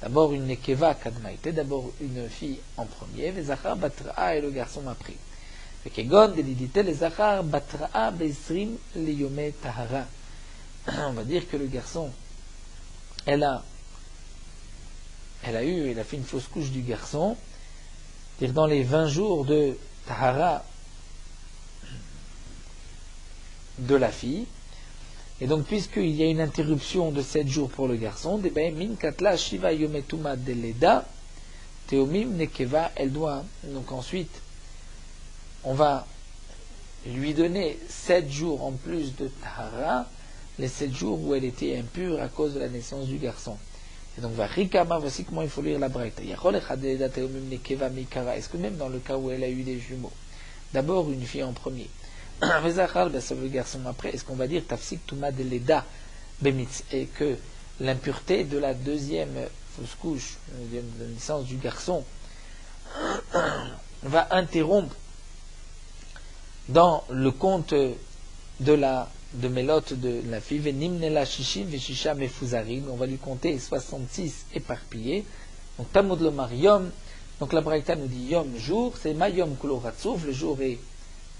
D'abord une Nekeva Kadmaïté, d'abord une fille en premier, les Zachar Batra'a et le garçon m'a pris. On va dire que le garçon, elle a fait une fausse couche du garçon, c'est-à-dire dans les 20 jours de Tahara de la fille, et donc puisqu'il y a une interruption de 7 jours pour le garçon, min katla shiva yometuma deleda teomim nekeva, elle doit donc ensuite on va lui donner 7 jours en plus de Tahara, les 7 jours où elle était impure à cause de la naissance du garçon. Et donc, voici comment il faut lire la Braïta. Est-ce que même dans le cas où elle a eu des jumeaux, d'abord une fille en premier, ça veut le garçon après, est-ce qu'on va dire Tafsik Tuma de Leda Bemitz, et que l'impureté de la deuxième fausse couche, de la naissance du garçon, va interrompre dans le compte de Mélot de la fille, Venimnela Shishim Veshisha Mefuzarim, on va lui compter 66 éparpillés. Donc Tamud le Marium, donc la Braïta nous dit Yom jour, c'est Mayom Kulo Ratsouf, le jour est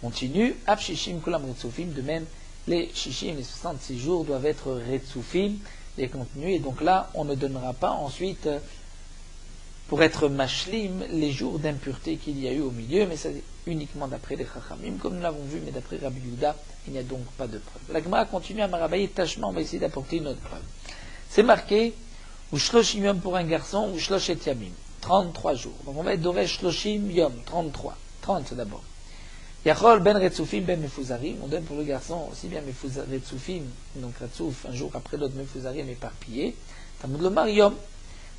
continu, Ab Shishim Kulam Retsufim, de même les Shishim, les 66 jours doivent être Retsufim, les contenus, et donc là on ne donnera pas ensuite pour être mashlim les jours d'impureté qu'il y a eu au milieu, mais uniquement d'après les Chachamim, comme nous l'avons vu, mais d'après Rabbi Yehuda, il n'y a donc pas de preuve. La Gemara continue à marabailler tâchement, on va essayer d'apporter une autre preuve. C'est marqué, ou shloshim yom pour un garçon, ou shloshet yamim, 33 jours. Donc on va être doré shloshim yom, 33, 30 d'abord. Yachol ben retzufim ben mefuzarim, on donne pour le garçon aussi bien retzufim, donc retzuf, un jour après l'autre mefuzarim éparpillé, Talmud lomar yom.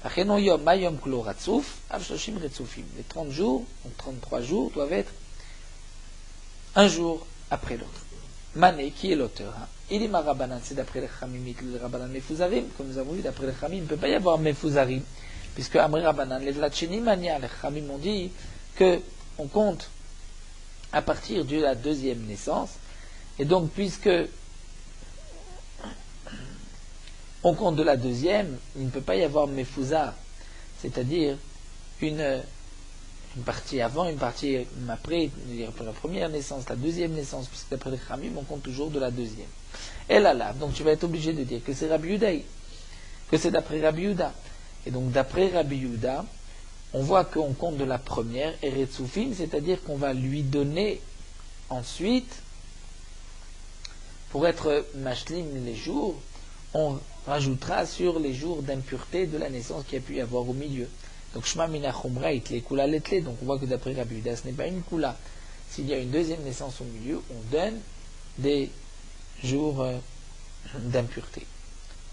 Achenon yom, ma yom kulo ratzuf, av shloshim retzufim. Les 30 jours, donc 33 jours, doivent être un jour après l'autre. Mané, qui est l'auteur? Ilima Rabbanan, c'est d'après les Chamimit, le Rabbanan Mefuzarim, comme nous avons vu, d'après les Chamim, il ne peut pas y avoir Mefuzarim, puisque Amri Rabbanan, les Vlatcheni Mania, les Chamim ont dit qu'on compte à partir de la deuxième naissance, et donc puisque on compte de la deuxième, il ne peut pas y avoir Mefuzar, c'est-à-dire une partie avant, une partie après, c'est-à-dire pour la première naissance, la deuxième naissance, puisque d'après les Chamim, on compte toujours de la deuxième. Et là, donc tu vas être obligé de dire que c'est Rabbi Yehuda, que c'est d'après Rabbi Yehuda. Et donc d'après Rabbi Yehuda, on voit qu'on compte de la première, et Retzufim, c'est-à-dire qu'on va lui donner ensuite, pour être Mashlim les jours, on rajoutera sur les jours d'impureté de la naissance qu'il y a pu y avoir au milieu. Donc Shma mina chumra itle kula letle. Donc on voit que d'après Rabbi Yehuda, ce n'est pas une kula. S'il y a une deuxième naissance au milieu, on donne des jours d'impureté.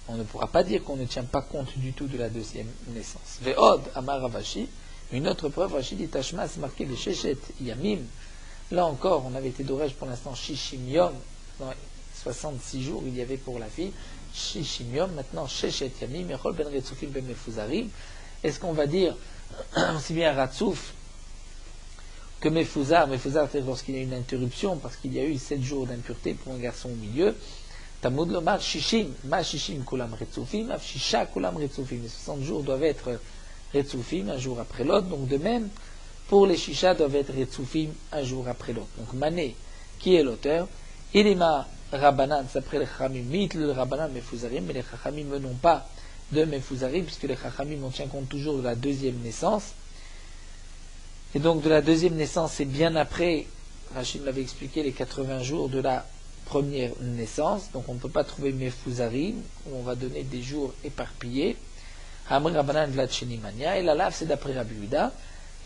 On ne pourra pas dire qu'on ne tient pas compte du tout de la deuxième naissance. Ve'od amar Ravashi, une autre preuve, Rashi dit Tashma, c'est marqué les Sheshet Yamim. Là encore, on avait été d'orage pour l'instant Shishim Yom. Dans 66 jours, il y avait pour la fille Shishim Yom. Maintenant, Sheshet Yamim, Yechol ben Retzufim ben Mefuzarim. Est-ce qu'on va dire aussi bien Ratsouf que Mefuzar? Mefuzar, c'est lorsqu'il y a une interruption, parce qu'il y a eu 7 jours d'impureté pour un garçon au milieu. Talmud lomar Shishim, ma Shishim kulam Retzufim, af Shisha kulam Retzufim. Les 60 jours doivent être Retzufim, un jour après l'autre. Donc de même, pour les Shisha doivent être Retzufim, un jour après l'autre. Donc Mané, qui est l'auteur? Ilima Rabbanan, c'est après les Chachamim, mit le Rabbanan Mefuzarim, mais les Chachamim n'ont pas de Mefuzarim, puisque les Chachamim, on tient compte toujours de la deuxième naissance. Et donc de la deuxième naissance, c'est bien après, Rachid m'avait expliqué, les 80 jours de la première naissance. Donc on ne peut pas trouver Mefuzarim, où on va donner des jours éparpillés. Amri Rabbanan Vlatcheni Mania, et la lave, c'est d'après Rabbi Yehuda.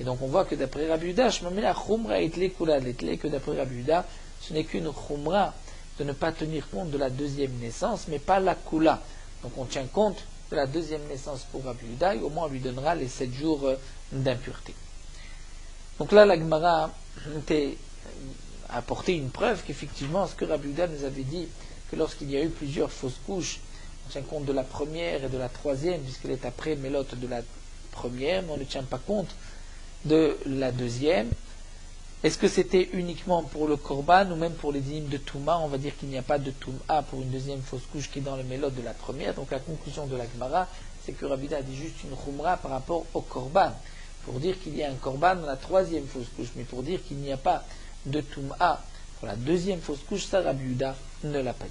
Et donc on voit que d'après Rabbi Yehuda, Shmamina Chumra Itle Kula Letle, que d'après Rabbi Yehuda, ce n'est qu'une Chumra de ne pas tenir compte de la deuxième naissance, mais pas la Kula. Donc on tient compte de la deuxième naissance pour Rabbi Yehuda, et au moins on lui donnera les 7 jours d'impureté. Donc là, la Gemara a apporté une preuve qu'effectivement, ce que Rabbi Yehuda nous avait dit, que lorsqu'il y a eu plusieurs fausses couches, on tient compte de la première et de la troisième, puisqu'elle est après Mélote de la première, mais on ne tient pas compte de la deuxième. Est-ce que c'était uniquement pour le Korban ou même pour les dîmes de Touma? On va dire qu'il n'y a pas de Touma pour une deuxième fausse couche qui est dans le Mélote de la première. Donc la conclusion de la Gemara, c'est que Rabbi Yehuda a dit juste une Khumra par rapport au Korban, pour dire qu'il y a un Korban dans la troisième fausse couche, mais pour dire qu'il n'y a pas de Touma pour la deuxième fausse couche, ça Rabbi Yehuda ne l'a pas dit.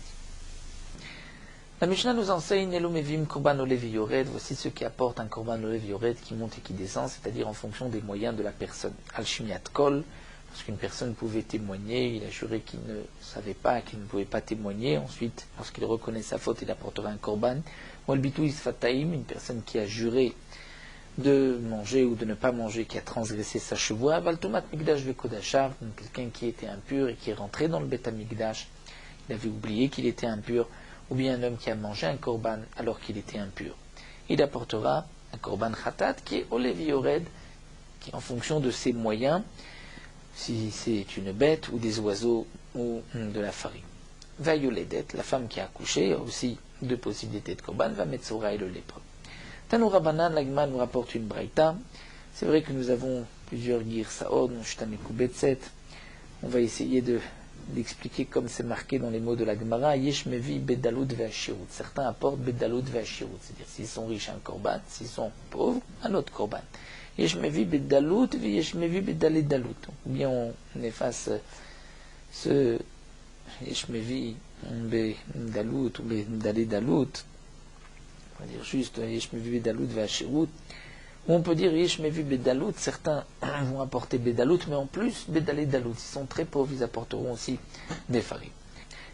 La Mishnah nous enseigne Elomevim Korban Olev Yored. Voici ceux qui apportent un Korban Olev Yored qui monte et qui descend, c'est-à-dire en fonction des moyens de la personne. Al-Shimiat Kol, lorsqu'une personne pouvait témoigner, il a juré qu'il ne savait pas, qu'il ne pouvait pas témoigner. Ensuite, lorsqu'il reconnaît sa faute, il apportera un Korban. Walbitu Isfataim, une personne qui a juré de manger ou de ne pas manger, qui a transgressé sa chevoie. Valtumat Mikdash Vekodashar, quelqu'un qui était impur et qui est rentré dans le Beth Amikdash, il avait oublié qu'il était impur. Ou bien un homme qui a mangé un korban alors qu'il était impur. Il apportera un korban khatat qui est Olev Yored, qui en fonction de ses moyens, si c'est une bête ou des oiseaux ou de la farine. Va yoledet, la femme qui a accouché, a aussi deux possibilités de korban, va metzora et le lépreux. Tanou Rabbanan, l'Agma nous rapporte une braïta. C'est vrai que nous avons plusieurs girsaod, shtamekubetset. On va essayer d'expliquer comme c'est marqué dans les mots de la Gemara, Yeshmevi Bedalut Ve'ashirut. Certains apportent Bedalut Ve'ashirut, c'est-à-dire s'ils sont riches, un korban, s'ils sont pauvres, un autre korban. Yeshmevi Bedalut Ve'yeshmevi Bedalit Dalut. Ou bien on efface ce Yeshmevi Bedalut ou Bedalit Dalut. On va dire juste Yeshmevi Bedalut Ve'ashirut. Ou on peut dire, Yesh Mevi Bedalout, certains vont apporter Bedalout, mais en plus, Bedalé Dalout, ils sont très pauvres, ils apporteront aussi des farines.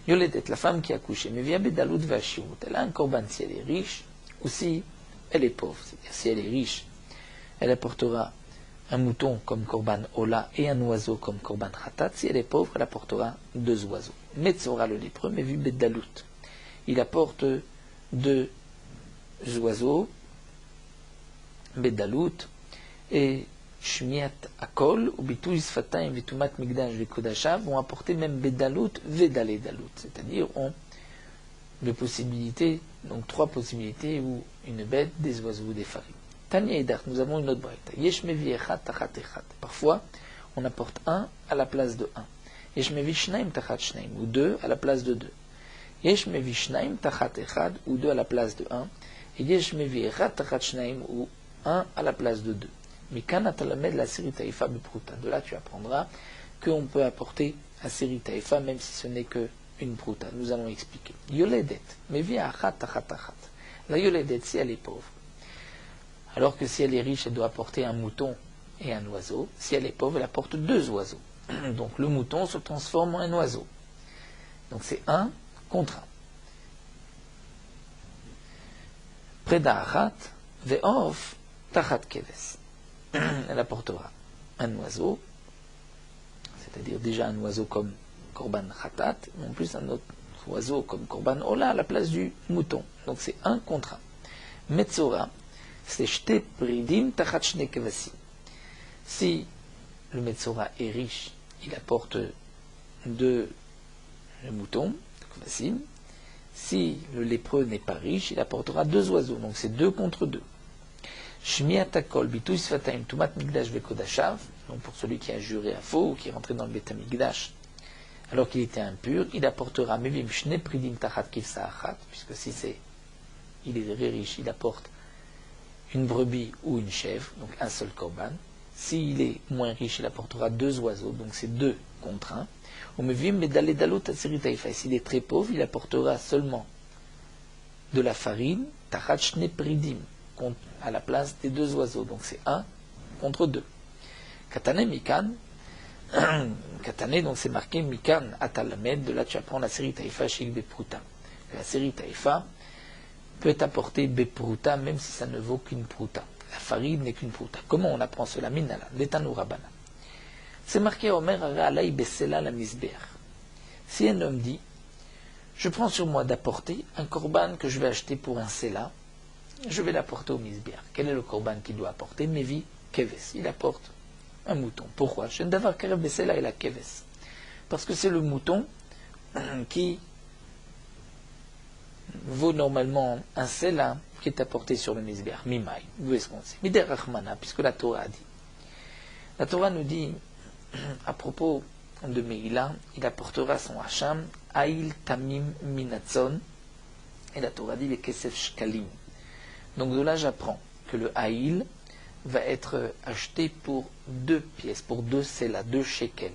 Yoledet, la femme qui a couché, mais via Bedalout Vashirut, elle a un korban si elle est riche, ou si elle est pauvre. C'est-à-dire, si elle est riche, elle apportera un mouton comme korban Ola et un oiseau comme korban Khatat. Si elle est pauvre, elle apportera 2 oiseaux. Metzora, le lépreux, mais vu Bedalout, il apporte 2 oiseaux, Bedalout, et Shmiat Akol, ou Bitouy Sfataim, Vitumat Migdash, Vekodashav, vont apporter même Bedalout, Vedale Dalout. C'est-à-dire, ont 2 possibilités, donc 3 possibilités, ou une bête, des oiseaux ou des farines. Tanya Edar, nous avons une autre braïta. Yesh mevi echat tachat echat. Parfois, on apporte 1 à la place de 1. Yesh mevi shnaim tachat shnaim, ou 2 à la place de 2. Yesh mevi shnaim tachat echad, ou 2 à la place de 1. Et yesh mevi echat tachat shnaim, ou 1 à la place de 2. Mikan atalamed la série taïfa bepruta. De là, tu apprendras qu'on peut apporter la série taïfa, même si ce n'est que une pruta. Nous allons expliquer. Yoledet, mevi achat tachat achat. La yoledet, si elle est pauvre. Alors que si elle est riche, elle doit apporter un mouton et un oiseau. Si elle est pauvre, elle apporte 2 oiseaux. Donc le mouton se transforme en un oiseau. Donc c'est 1 contre 1. Preda achat, ve'of, tachat keves. Elle apportera un oiseau, c'est-à-dire déjà un oiseau comme korban khatat, mais en plus un autre oiseau comme korban ola à la place du mouton. Donc c'est 1 contre 1. Metzora, c'est shte pridim tachat shne kevasim. Si le Metzora est riche, il apporte 2 moutons, kevasim. Si le lépreux n'est pas riche, il apportera 2 oiseaux. Donc c'est 2 contre 2. Shmiat akol bitouy sfataim tumat migdash vekodashav. Donc pour celui qui a juré à faux ou qui est rentré dans le Bet Hamikdash alors qu'il était impur, il apportera mevim shne pridim tachat kivsa achat, puisque si il est très riche, il apporte une brebis ou une chèvre, donc un seul korban. S'il est moins riche, il apportera 2 oiseaux, donc c'est 2 contre 1. S'il est très pauvre, il apportera seulement de la farine, tachat shne pridim, à la place des 2 oiseaux, donc c'est 1 contre 2. Katane mikan, katane, donc c'est marqué mikan atalamed, de là tu apprends la série taïfa shik bepruta. La série taïfa peut apporter bepruta même si ça ne vaut qu'une pruta. La farine n'est qu'une pruta. Comment on apprend cela? Minala, detanu rabana. C'est marqué Omer alay besela la misber. Si un homme dit, je prends sur moi d'apporter un korban que je vais acheter pour un sela, je vais l'apporter au misber. Quel est le korban qu'il doit apporter? Mevi keves. Il apporte un mouton. Pourquoi? Shendavar karev besela et la keves. Parce que c'est le mouton qui vaut normalement un sela qui est apporté sur le misber. Mimai. D'où est-ce qu'on sait? Mider Rachmana, puisque la Torah a dit. La Torah nous dit, à propos de Meïla, il apportera son hacham, Aïl Tamim Minatzon, et la Torah dit les Kesef Shkalim. Donc de là j'apprends que le Aïl va être acheté pour 2 pièces, pour 2 sela, 2 shekels.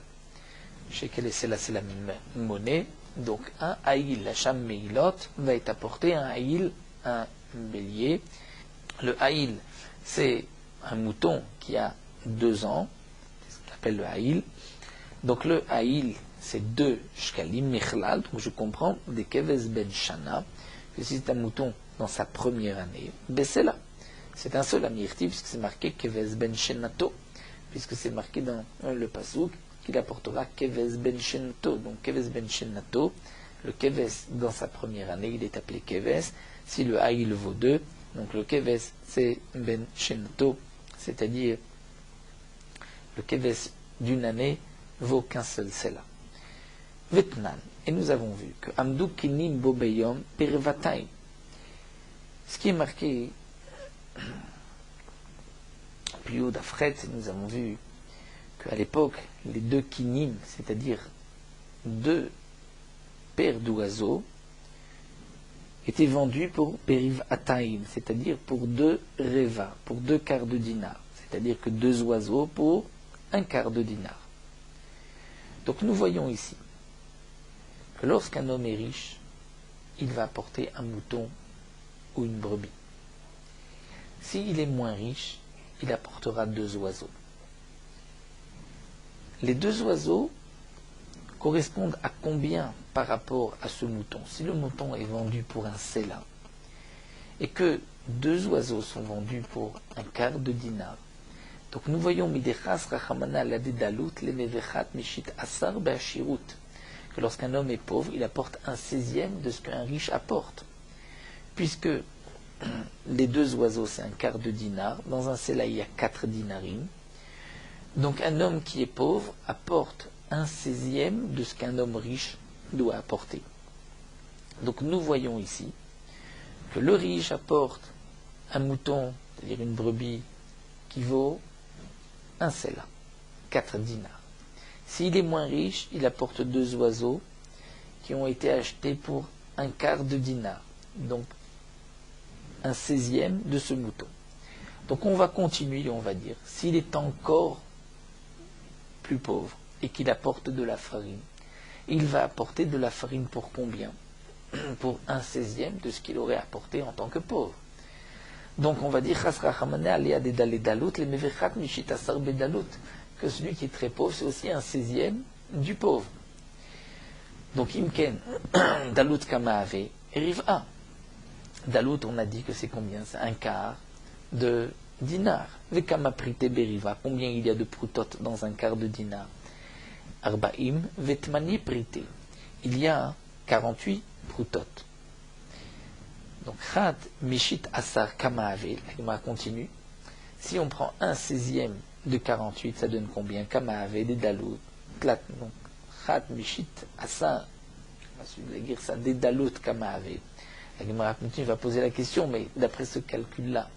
Shekel et sela, c'est la même monnaie. Donc un Aïl, l'hacham Meïlot, va être apporté, un Aïl, un bélier. Le Aïl, c'est un mouton qui a 2 ans, c'est ce qu'on appelle le Aïl. Donc le Aïl, c'est 2 shkalim, michlal, donc je comprends, des keves ben shana, que si c'est un mouton dans sa première année, besela. C'est un seul amirti, puisque c'est marqué keves ben shenato, puisque c'est marqué dans le pasouk qu'il apportera keves ben shenato. Donc keves ben shenato, le keves dans sa première année, il est appelé keves. Si le Aïl vaut 2, donc le keves c'est ben shenato, c'est-à-dire le keves d'une année vaut qu'un seul sela. Vetnan. Et nous avons vu que Amdou Kinim Bobeyom Pervataim. Ce qui est marqué plus haut d'Afret, nous avons vu qu'à l'époque, les 2 kinim, c'est-à-dire 2 paires d'oiseaux, étaient vendus pour Perivataim, c'est-à-dire pour 2 reva, pour 2 quarts de dinar. C'est-à-dire que 2 oiseaux pour 1 quart de dinar. Donc nous voyons ici que lorsqu'un homme est riche, il va apporter un mouton ou une brebis. S'il est moins riche, il apportera 2 oiseaux. Les 2 oiseaux correspondent à combien par rapport à ce mouton? Si le mouton est vendu pour un séla, et que 2 oiseaux sont vendus pour un quart de dinar, donc nous voyons Midechas Rachamana Ladedalut Lemevechat Mishit Asar Beashirut, que lorsqu'un homme est pauvre, il apporte un 16e de ce qu'un riche apporte. Puisque les 2 oiseaux, c'est un quart de dinar, dans un séla, il y a 4 dinarim. Donc un homme qui est pauvre apporte un 16e de ce qu'un homme riche doit apporter. Donc nous voyons ici que le riche apporte un mouton, c'est-à-dire une brebis, qui vaut un séla, 4 dinars. S'il est moins riche, il apporte 2 oiseaux qui ont été achetés pour un quart de dinar, donc un 16e de ce mouton. Donc on va continuer, on va dire, s'il est encore plus pauvre et qu'il apporte de la farine, il va apporter de la farine pour combien? Pour un 16e de ce qu'il aurait apporté en tant que pauvre. Donc on va dire que celui qui est très pauvre, c'est aussi un 16e du pauvre. Donc imken dalut kamaave rive A. Dalut, on a dit que c'est combien? C'est un quart de dinar. Vekama prite beriva, combien il y a de proutot dans un quart de dinar? Arbaim vetmani prite. Il y a 48 proutot. Donc chat mishit asar kamaave, la continue. Si on prend un 16e de 48, ça donne combien? Kamaave des dalut. Donc chat mishit asar, on va dire ça, des dalut kamaave. La Gemara continue, va poser la question, mais d'après ce calcul-là,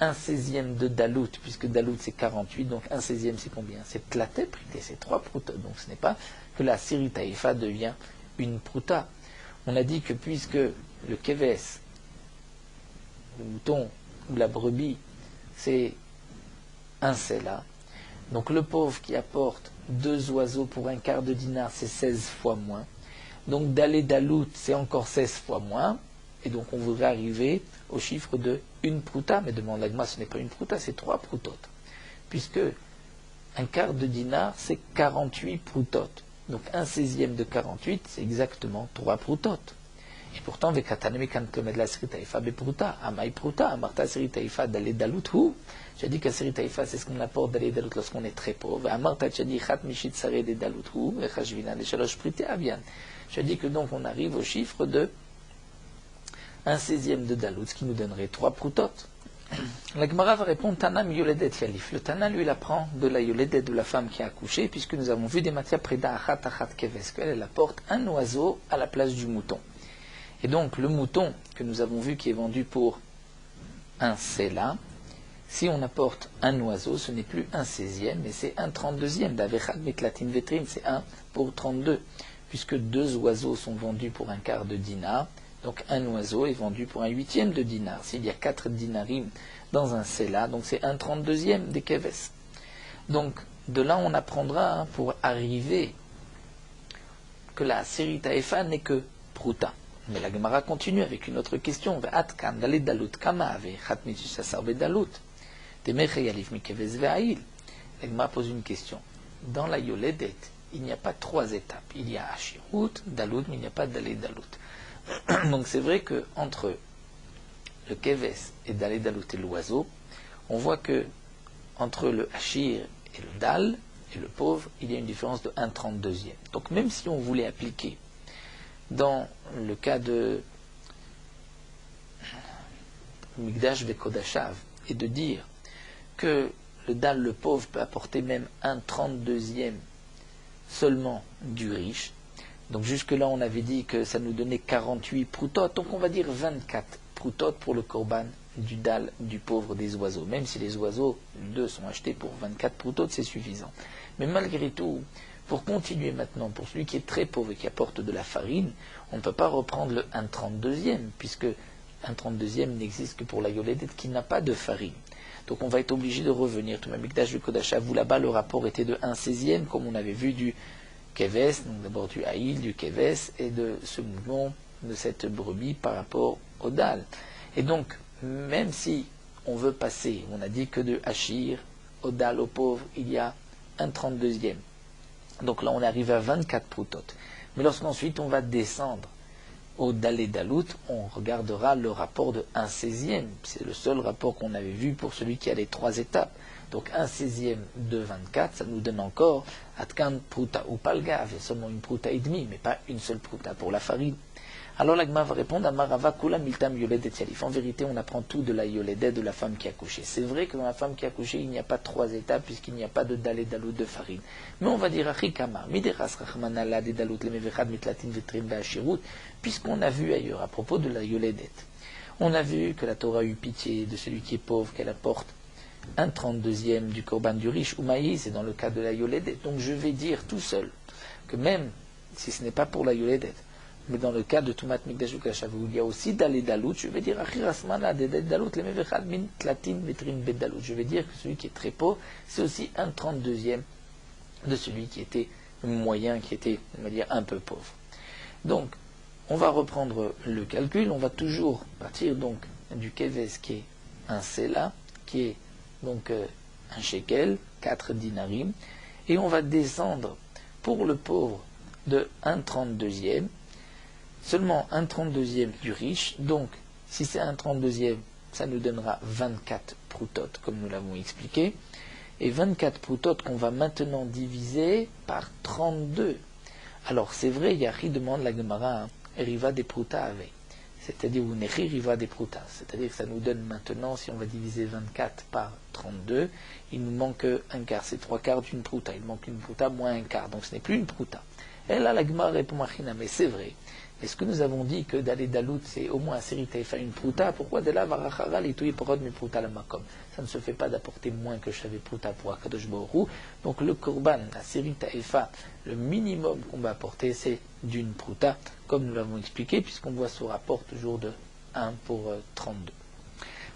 un 16e de dalut, puisque dalut c'est 48, donc un 16e c'est combien? C'est tlaté prité, c'est 3 proutas. Donc ce n'est pas que la série taïfa devient une prouta. On a dit que puisque le keves, le mouton ou la brebis, c'est un séla, donc le pauvre qui apporte 2 oiseaux pour un quart de dinar, c'est 16 fois moins. Donc d'aller dalut, c'est encore 16 fois moins. Et donc on voudrait arriver au chiffre de une prouta, mais demande l'agma, ce n'est pas une prouta, c'est 3 proutotes. Puisque un quart de dinar, c'est 48 proutotes. Donc un 16e de 48, c'est exactement 3 proutotes. Et pourtant, vekatane kantomed la sri taïfa beprouta, amai prouta, amarta sri taïfa d'aller dalut hu. J'ai dit que sri taïfa, c'est ce qu'on apporte d'aller dalut lorsqu'on est très pauvre. Amarta, j'ai dit chat mishit sare de dalut hu, echashvina de shalosh prite avian. J'ai dit que donc on arrive au chiffre de un 16e de dalut, ce qui nous donnerait 3 proutotes. La Gemara va répondre Tanam yoledet yalif. Le Tana, lui, il apprend de la yoledet, de la femme qui a accouché, puisque nous avons vu des matières preda achat achat keves, qu'elle apporte un oiseau à la place du mouton. Et donc, le mouton que nous avons vu qui est vendu pour un séla, si on apporte un oiseau, ce n'est plus un 16e, mais c'est un 32e. D'avechad meklatin vetrim, c'est 1 pour 32, puisque 2 oiseaux sont vendus pour un quart de dinar. Donc un oiseau est vendu pour un 8e de dinar. S'il y a 4 dinarim dans un séla, donc c'est un 32e des keves. Donc de là on apprendra pour arriver que la série taïfa n'est que prouta. Mais la Gemara continue avec une autre question. La Gemara pose une question. Dans la yoledet, il n'y a pas 3 étapes. Il y a ashirut, dalut, mais il n'y a pas dalé dalut. Donc c'est vrai que entre le keves et dalé dalut et l'oiseau, on voit que entre le hachir et le dal et le pauvre, il y a une différence de 1/32e. Donc même si on voulait appliquer dans le cas de Migdash Vekodashav et de dire que le dal, le pauvre, peut apporter même 1/32e seulement du riche. Donc jusque-là, on avait dit que ça nous donnait 48 proutotes. Donc on va dire 24 proutotes pour le korban du dal du pauvre des oiseaux. Même si les oiseaux, 2 sont achetés pour 24 proutotes, c'est suffisant. Mais malgré tout, pour continuer maintenant, pour celui qui est très pauvre et qui apporte de la farine, on ne peut pas reprendre le 1/32e, puisque 1/32e n'existe que pour la yoledet qui n'a pas de farine. Donc on va être obligé de revenir. Tout même Mikdash Vekodashav, vous là-bas, le rapport était de 1/16e, comme on avait vu du keves, donc d'abord du haïl, du keves, et de ce mouvement de cette brebis par rapport au dal. Et donc, même si on veut passer, on a dit que de Hachir, au Dal, au pauvre, il y a un 32e. Donc là, on arrive à 24 proutotes. Mais lorsqu'ensuite on va descendre au Dal et Dalout, on regardera le rapport de 1/16e. C'est le seul rapport qu'on avait vu pour celui qui a les 3 étapes. Donc 1/16e de 24, ça nous donne encore Atkan Prouta ou Palga, il y a seulement une Prouta et demi, mais pas une seule Prouta pour la farine. Alors l'Agma va répondre à Marava Kula Miltam Yoledet Yalif. En vérité, on apprend tout de la Yoledet, de la femme qui a couché. C'est vrai que dans la femme qui a couché, il n'y a pas 3 étapes, puisqu'il n'y a pas de Dalé Dalout de farine. Mais on va dire Achikama, Mideras Rachmanala de Dalout Lemevechad Mitlatin Vetrim Beachirut, puisqu'on a vu ailleurs à propos de la Yoledet. On a vu que la Torah a eu pitié de celui qui est pauvre, qu'elle apporte un 32e du Korban du riche ou maïs, c'est dans le cas de la Yoledet. Donc je vais dire tout seul que même si ce n'est pas pour la Yoledet, mais dans le cas de Tumat Mikdash Ukashavu, il y a aussi Dalé Dalout, je vais dire Achirasmana de Dalout Lemevechad Min Tlatin Vetrim Bedalout. Je vais dire que celui qui est très pauvre, c'est aussi un 32e de celui qui était moyen, qui était, on va dire, un peu pauvre. Donc, on va reprendre le calcul, on va toujours partir donc du Keves qui est un Sela, qui est donc un shekel, 4 dinarim, et on va descendre pour le pauvre de 1/32e, seulement 1/32e du riche, donc si c'est 1/32e, ça nous donnera 24 proutotes, comme nous l'avons expliqué, et 24 proutotes qu'on va maintenant diviser par 32. Alors c'est vrai, Yahri demande la Gemara, Riva des proutas avec. C'est-à-dire, ou Nechi Riva des proutas. C'est-à-dire que ça nous donne maintenant, si on va diviser 24 par 32, il nous manque un quart, c'est 3/4 d'une prouta. Il manque une prouta moins un quart, donc ce n'est plus une prouta. Et là, la Gemara répond Machina, mais c'est vrai. Est-ce que nous avons dit que d'aller Dalout, c'est au moins un série taïfa, une prouta? Pourquoi de là, Varacharal et Touye Porod, mais prouta la makom? Ça ne se fait pas d'apporter moins que j'avais prouta pour Akadosh Baruch Hu. Donc le korban, la série taïfa, le minimum qu'on va apporter, c'est d'une prouta, comme nous l'avons expliqué, puisqu'on voit ce rapport toujours de 1 pour 32.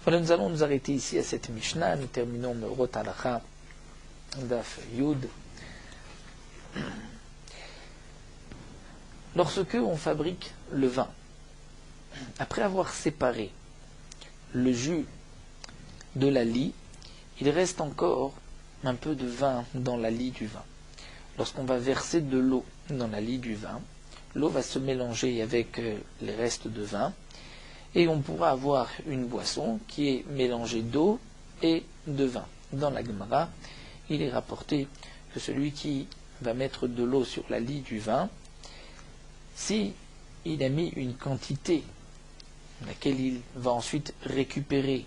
Voilà, nous allons nous arrêter ici à cette Mishnah. Nous terminons le Rot Halacha Daf Yud. Lorsque on fabrique le vin, après avoir séparé le jus de la lie, il reste encore un peu de vin dans la lie du vin. Lorsqu'on va verser de l'eau dans la lie du vin, l'eau va se mélanger avec les restes de vin et on pourra avoir une boisson qui est mélangée d'eau et de vin. Dans la Gemara, il est rapporté que celui qui va mettre de l'eau sur la lie du vin, si il a mis une quantité laquelle il va ensuite récupérer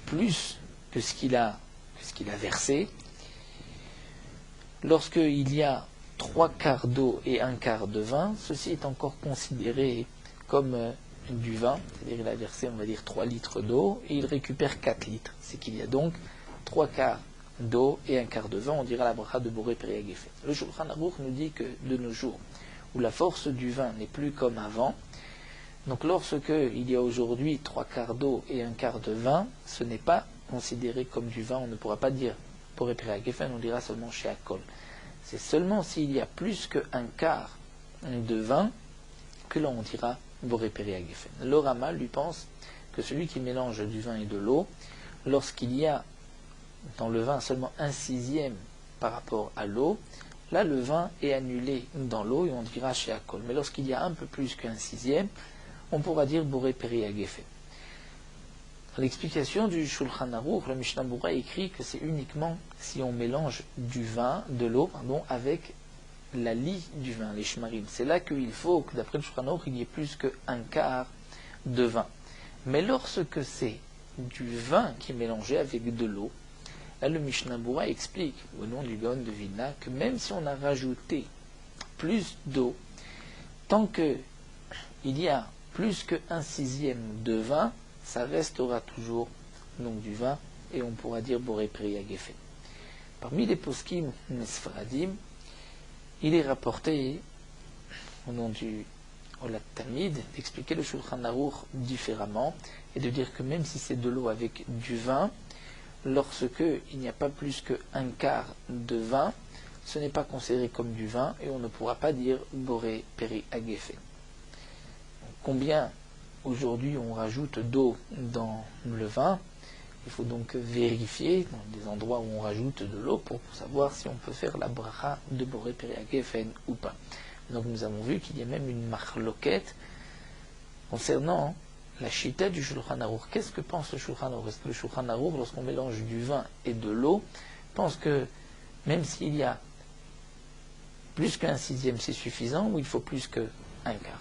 plus que ce qu'il a versé, lorsqu'il y a 3/4 d'eau et 1/4 de vin, ceci est encore considéré comme du vin, c'est-à-dire il a versé, on va dire, 3 litres d'eau et il récupère 4 litres. C'est qu'il y a donc 3/4 d'eau et 1/4 de vin, on dira la bracha de Boré Periagéfet. Le Shulchan Aruch nous dit que de nos jours, où la force du vin n'est plus comme avant, donc lorsque il y a aujourd'hui 3/4 d'eau et 1/4 de vin, ce n'est pas considéré comme du vin, on ne pourra pas dire Boré Periagéfet, on dira seulement chez Akol. C'est seulement s'il y a plus que 1/4 de vin que l'on dira Boré Periagéfet. Le Rama lui pense que celui qui mélange du vin et de l'eau, lorsqu'il y a dans le vin seulement 1/6 par rapport à l'eau, là le vin est annulé dans l'eau et on dira chez Akol. Mais lorsqu'il y a un peu plus qu'1/6, on pourra dire Boré Periagéfet. L'explication du Shulchan Aruch, le Mishnah Berurah écrit que c'est uniquement si on mélange du vin, de l'eau, avec la lie du vin, les shmarim. C'est là qu'il faut que, d'après le Shulchan Aruch, il y ait plus que 1/4 de vin. Mais lorsque c'est du vin qui est mélangé avec de l'eau, là le Mishnah Berurah explique, au nom du Gaon de Vilna, que même si on a rajouté plus d'eau, tant qu'il y a plus que 1/6 de vin, ça restera toujours donc du vin et on pourra dire Boré Periagéfet. Parmi les poskim Nesfaradim, il est rapporté au nom du Olat Tamid d'expliquer le Shulchan Aruch différemment et de dire que même si c'est de l'eau avec du vin, lorsque il n'y a pas plus que 1/4 de vin, ce n'est pas considéré comme du vin et on ne pourra pas dire Boré Periagéfet. Combien aujourd'hui on rajoute d'eau dans le vin? Il faut donc vérifier dans des endroits où on rajoute de l'eau pour savoir si on peut faire la bracha de Boré Periagefen ou pas. Donc nous avons vu qu'il y a même une marloquette concernant la chita du Shulchan Aruch. Qu'est-ce que pense le Shulchan Aruch? Est-ce que le Shulchan Aruch, lorsqu'on mélange du vin et de l'eau, pense que même s'il y a plus qu'un sixième, c'est suffisant, ou il faut plus qu'un quart?